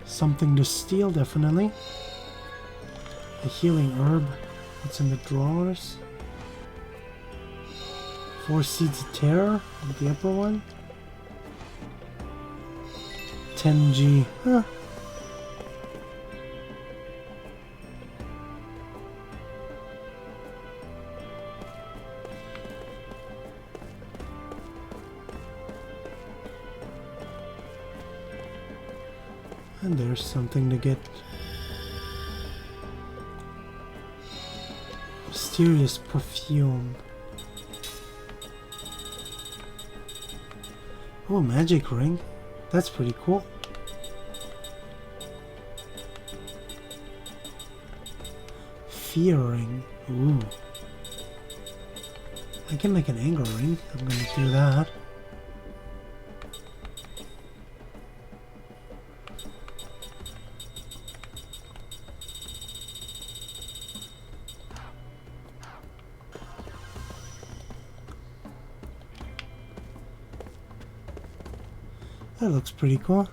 Something to steal, definitely. A healing herb. What's in the drawers? 4 seeds of terror, the upper one. 10G. Huh. And there's something to get. Mysterious perfume. Oh, magic ring. That's pretty cool. Fear ring. Ooh. I can make an anger ring. I'm gonna do that. That looks pretty cool.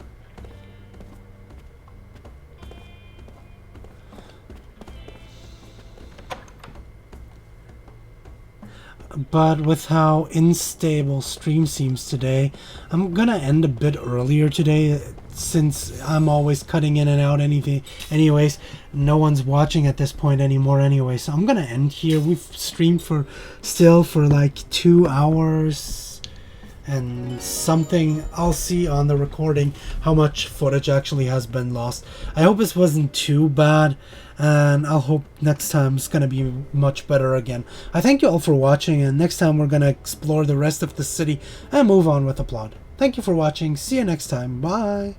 But with how unstable stream seems today, I'm gonna end a bit earlier today since I'm always cutting in and out anyways. No one's watching at this point anymore anyway, so I'm gonna end here. We've streamed for like 2 hours and something. I'll see on the recording how much footage actually has been lost. I hope this wasn't too bad, and I'll hope next time it's gonna be much better again. I thank you all for watching, and next time we're gonna explore the rest of the city and move on with the plot. Thank you for watching. See you next time. Bye.